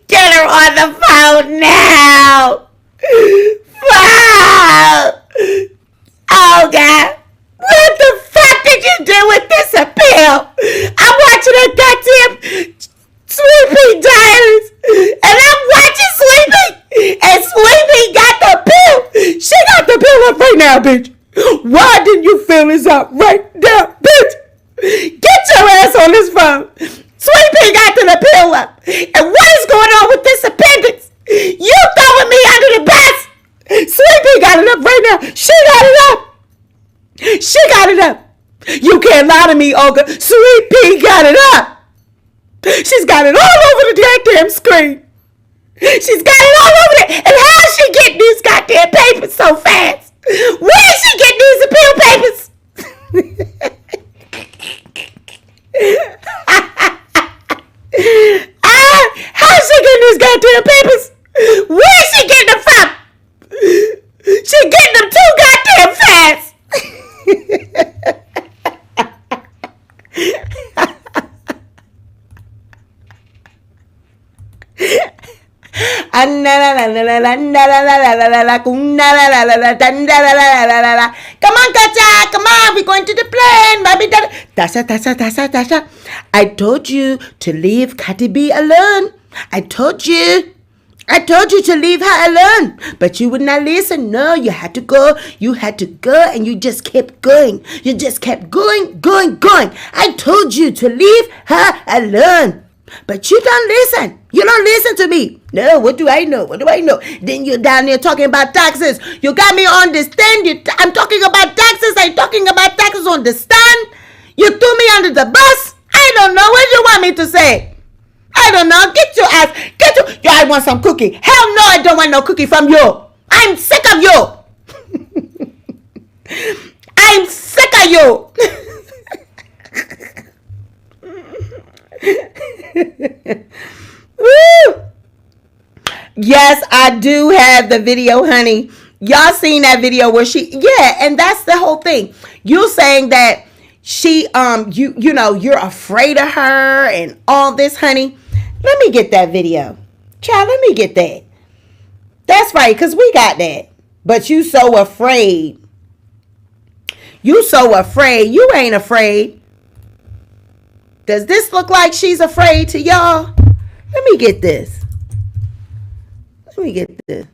Speaker 1: Get her on the phone now. Wow. Oh, God. What the fuck did you do with this appeal? I'm watching that goddamn Sleepy Diaries. And I'm watching Sleepy. And Sleepy got the pill. She got the pill up right now, bitch. Why didn't you fill this up right now, bitch? Get your ass on this phone. Sweet Pea got to the pill up. And what is going on with this appendix? You throwing me under the bus. Sweet Pea got it up right now. She got it up. She got it up. You can't lie to me, Olga. Sweet Pea got it up. She's got it all over the goddamn screen. She's got it all over there. And how is she getting these goddamn papers so fast? Where is she getting these appeal papers? How's she getting these goddamn papers? Where's she getting them from? Come on, Kacha. Come on. We're going to the plane. Tasha, Tasha, Tasha, Tasha. I told you to leave Cardi B alone. I told you. I told you to leave her alone, but you would not listen. No, you had to go. You had to go, and you just kept going. You just kept going, going, going. I told you to leave her alone, but you don't listen. You don't listen to me. No, what do I know? What do I know? Then you're down there talking about taxes. You got me on the stand. I'm talking about taxes. I'm talking about taxes on the stand. You threw me under the bus. I don't know. What do you want me to say? I don't know. Get your ass. Get your. Yo, I want some cookie. Hell no, I don't want no cookie from you. I'm sick of you. I'm sick of you. Woo. Yes, I do have the video, honey. Y'all seen that video where and that's the whole thing. You saying that she you know you're afraid of her and all this, honey. Let me get that video, child. Let me get that. That's right, because we got that. But you so afraid. You so afraid. You ain't afraid. Does this look like she's afraid to y'all? Let me get this. Let me get this.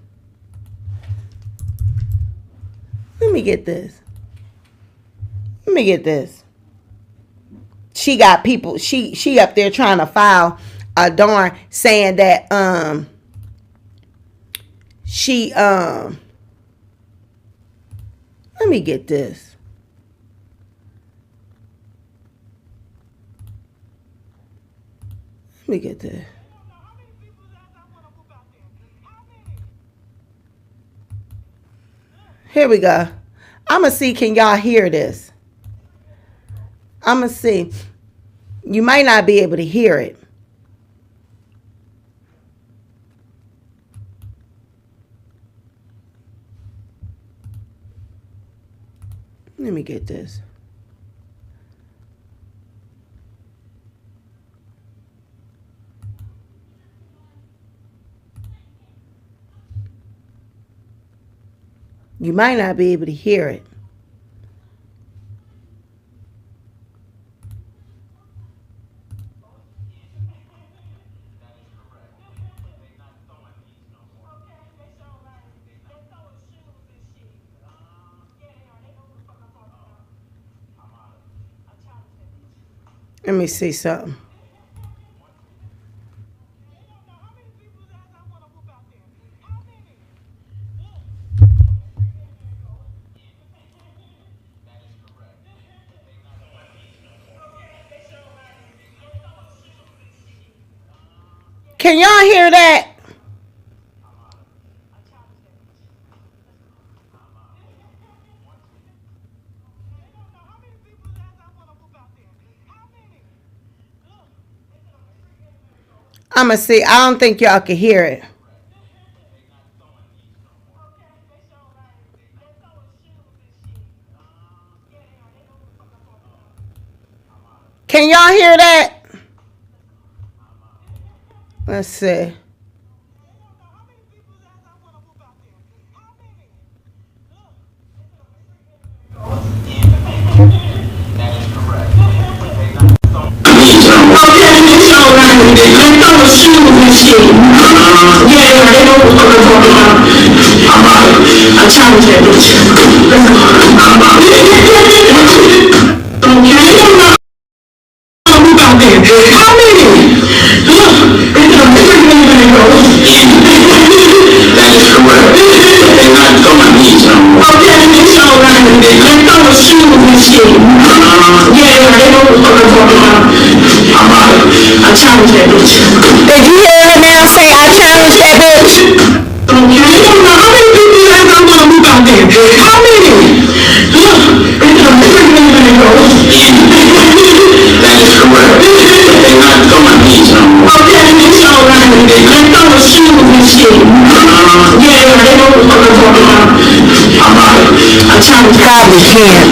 Speaker 1: Let me get this. Let me get this. She got people. She up there trying to file a darn saying that she let me get this. Let me get this. Here we go. I'ma see, can y'all hear this? I'ma see. You might not be able to hear it. Let me get this. You might not be able to hear it. Let me see something. Can y'all hear that? I'ma see. I don't think y'all can hear it. Can y'all hear that? Let's see. Did you hear her now say I challenged that bitch? Okay, I don't know how many people you guys are gonna move out there. How many? Look, it's a big go. That is correct. They're not throwing these no more. Okay, it's all right. They're throwing shoes and shit. Yeah, they know what I'm talking about. I challenge God, we can't.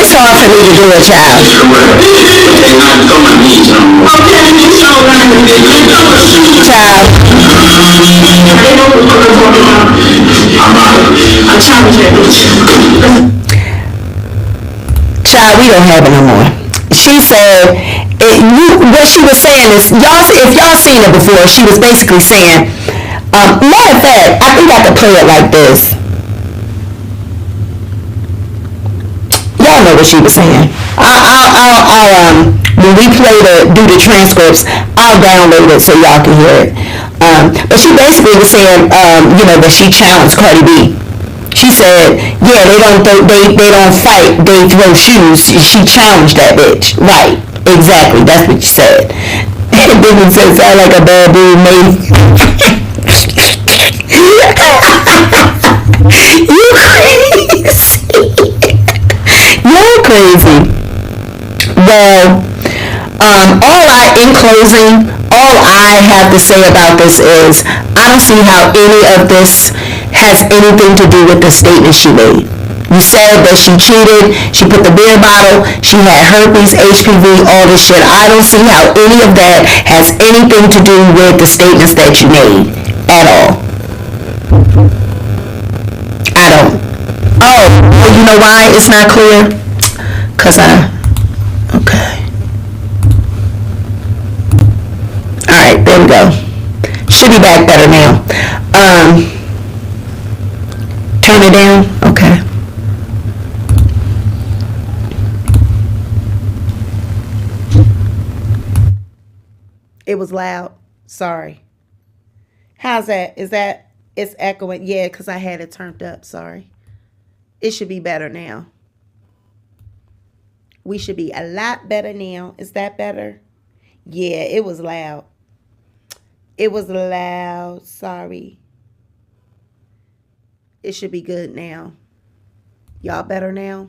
Speaker 1: it's hard for me to do it, child. Child, we don't have it no more. She said, what she was saying is, if y'all seen it before, she was basically saying, matter of fact, I think I could play it like this. Y'all know what she was saying. When we do the transcripts, I'll download it so y'all can hear it. But she basically was saying, that she challenged Cardi B. She said, yeah, they don't fight, they throw shoes. She challenged that bitch. Right, exactly, that's what she said. And then it said, sound like a bad dude made. You crazy. You're crazy. Well, in closing, all I have to say about this is, I don't see how any of this has anything to do with the statement she made. You said that she cheated, she put the beer bottle, she had herpes, HPV, all this shit. I don't see how any of that has anything to do with the statements that you made at all. I don't. Oh, well, you know why it's not clear? Okay. Alright, there we go. Should be back better now. Turn it down. Okay. It was loud. Sorry. How's that? It's echoing? Yeah, because I had it turned up. Sorry. It should be better now. We should be a lot better now. Is that better? Yeah, it was loud. It was loud. Sorry. It should be good now. Y'all better now?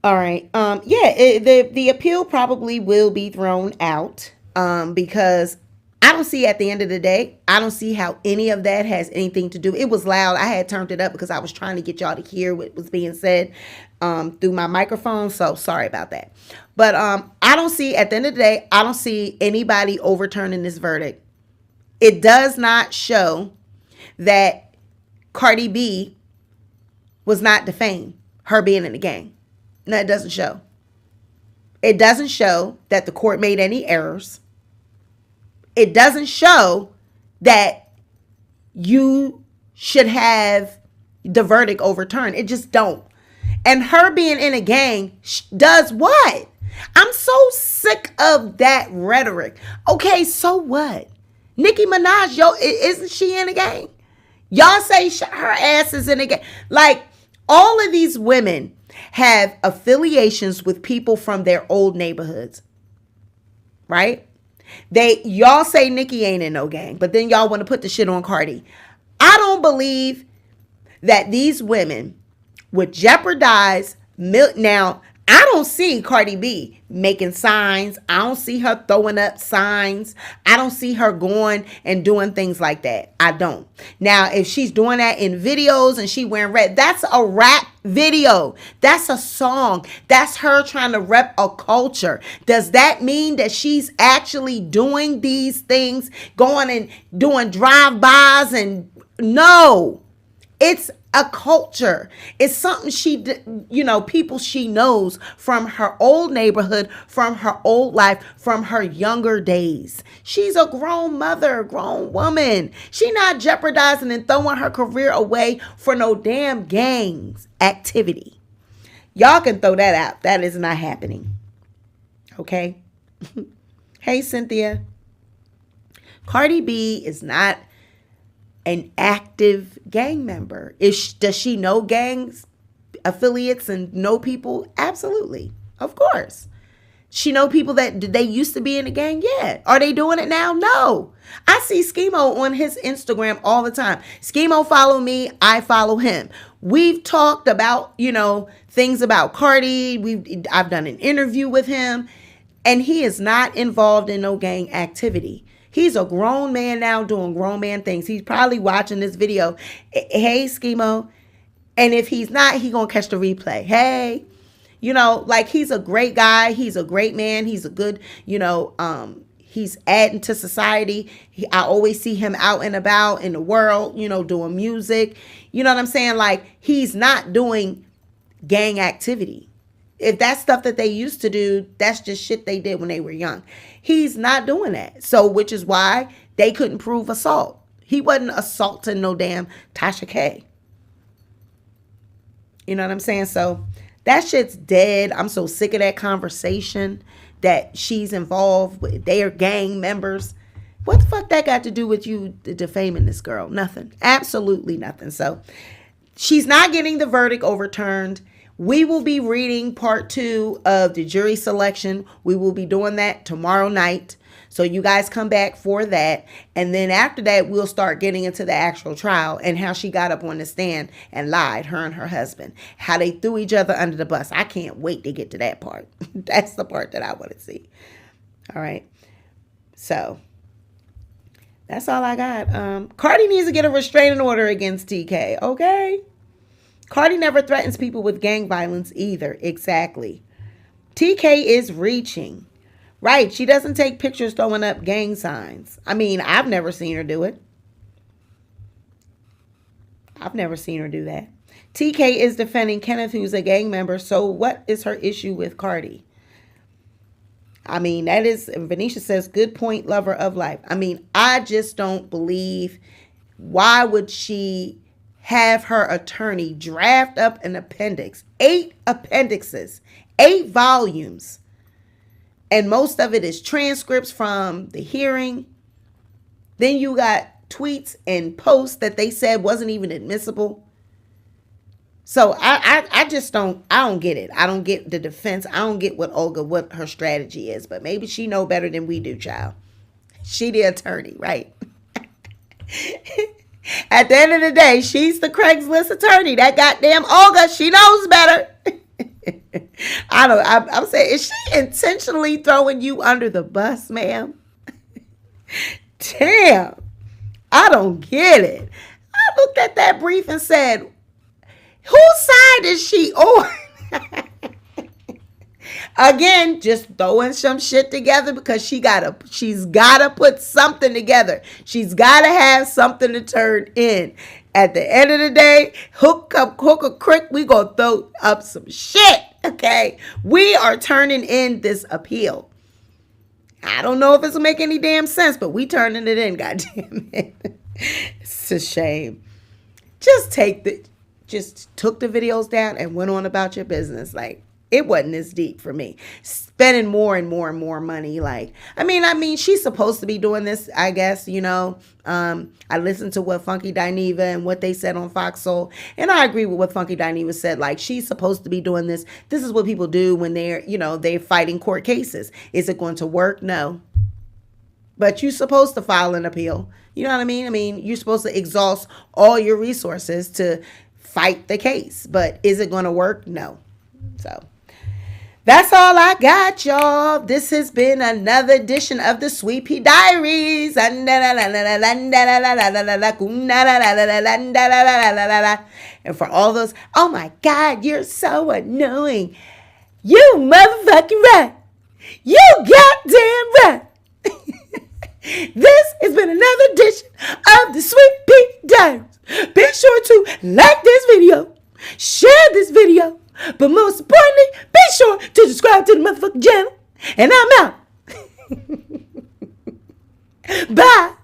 Speaker 1: All right. The appeal probably will be thrown out because I don't see, at the end of the day, I don't see how any of that has anything to do. It was loud. I had turned it up because I was trying to get y'all to hear what was being said through my microphone. So sorry about that. But I don't see, at the end of the day, I don't see anybody overturning this verdict. It does not show that Cardi B was not defamed, her being in the gang. No, it doesn't show. It doesn't show that the court made any errors. It doesn't show that you should have the verdict overturned. It just don't. And her being in a gang does what? I'm so sick of that rhetoric. Okay, so what? Nicki Minaj, isn't she in a gang? Y'all say her ass is in a gang. Like, all of these women have affiliations with people from their old neighborhoods, right? Y'all say Nicki ain't in no gang, but then y'all want to put the shit on Cardi. I don't believe that these women would jeopardize now. I don't see Cardi B making signs. I don't see her throwing up signs. I don't see her going and doing things like that. I don't. Now, if she's doing that in videos and she wearing red, that's a rap video. That's a song. That's her trying to rep a culture. Does that mean that she's actually doing these things, going and doing drive-bys? And no, it's a culture. It's something people she knows from her old neighborhood, from her old life, from her younger days. She's a grown mother, grown woman. She not jeopardizing and throwing her career away for no damn gangs activity. Y'all can throw that out. That is not happening. Okay? Hey, Cynthia. Cardi B is not an active gang member. Does she know gangs, affiliates, and know people? Absolutely. Of course. She know people that they used to be in a gang? Yeah. Are they doing it now? No. I see Schemo on his Instagram all the time. Schemo follow me. I follow him. We've talked about, things about Cardi. I've done an interview with him, and he is not involved in no gang activity. He's a grown man now doing grown man things. He's probably watching this video. Hey, Schemo, And if he's not, he gonna catch the replay. Hey, like, he's a great guy. He's a great man. He's a good, he's adding to society. I always see him out and about in the world, doing music. You know what I'm saying? Like, he's not doing gang activity. If that's stuff that they used to do, that's just shit they did when they were young. He's not doing that. So, which is why they couldn't prove assault. He wasn't assaulting no damn Tasha K. You know what I'm saying? So that shit's dead. I'm so sick of that conversation that she's involved with. They are gang members. What the fuck that got to do with you defaming this girl? Nothing. Absolutely nothing. So she's not getting the verdict overturned. We will be reading part 2 of the jury selection. We will be doing that tomorrow night. So you guys come back for that. And then after that, we'll start getting into the actual trial and how she got up on the stand and lied, her and her husband. How they threw each other under the bus. I can't wait to get to that part. That's the part that I want to see. All right. So that's all I got. Cardi needs to get a restraining order against TK. Okay. Cardi never threatens people with gang violence either. Exactly. TK is reaching. Right. She doesn't take pictures throwing up gang signs. I mean, I've never seen her do it. I've never seen her do that. TK is defending Kenneth, who's a gang member. So what is her issue with Cardi? I mean, that is, Venetia says, good point, lover of life. I mean, I just don't believe, why would she have her attorney draft up an appendix? 8 appendixes, 8 volumes. And most of it is transcripts from the hearing. Then you got tweets and posts that they said wasn't even admissible. So I just don't get it. I don't get the defense. I don't get what her strategy is. But maybe she know better than we do, child. She the attorney, right? At the end of the day, she's the Craigslist attorney. That goddamn Olga, she knows better. I'm saying, is she intentionally throwing you under the bus, ma'am? Damn. I don't get it. I looked at that brief and said, whose side is she on? Again, just throwing some shit together because she's gotta put something together. She's gotta have something to turn in. At the end of the day, hook a crick, we gonna throw up some shit. Okay, we are turning in this appeal. I don't know if it's gonna make any damn sense, but we turning it in. Goddamn it, it's a shame. Just took the videos down and went on about your business. Like, it wasn't this deep for me. Spending more and more and more money. Like, I mean, she's supposed to be doing this, I guess, I listened to what Funky Dineva and what they said on Fox Soul. And I agree with what Funky Dineva said. Like, she's supposed to be doing this. This is what people do when they're fighting court cases. Is it going to work? No. But you're supposed to file an appeal. You know what I mean? I mean, you're supposed to exhaust all your resources to fight the case. But is it going to work? No. So that's all I got, y'all. This has been another edition of the Sweet Pea Diaries. And for all those, oh my God, you're so annoying. You motherfucking right. You goddamn right. This has been another edition of the Sweet Pea Diaries. Be sure to like this video, share this video, but most importantly, be sure to subscribe to the motherfucking channel. And I'm out. Bye.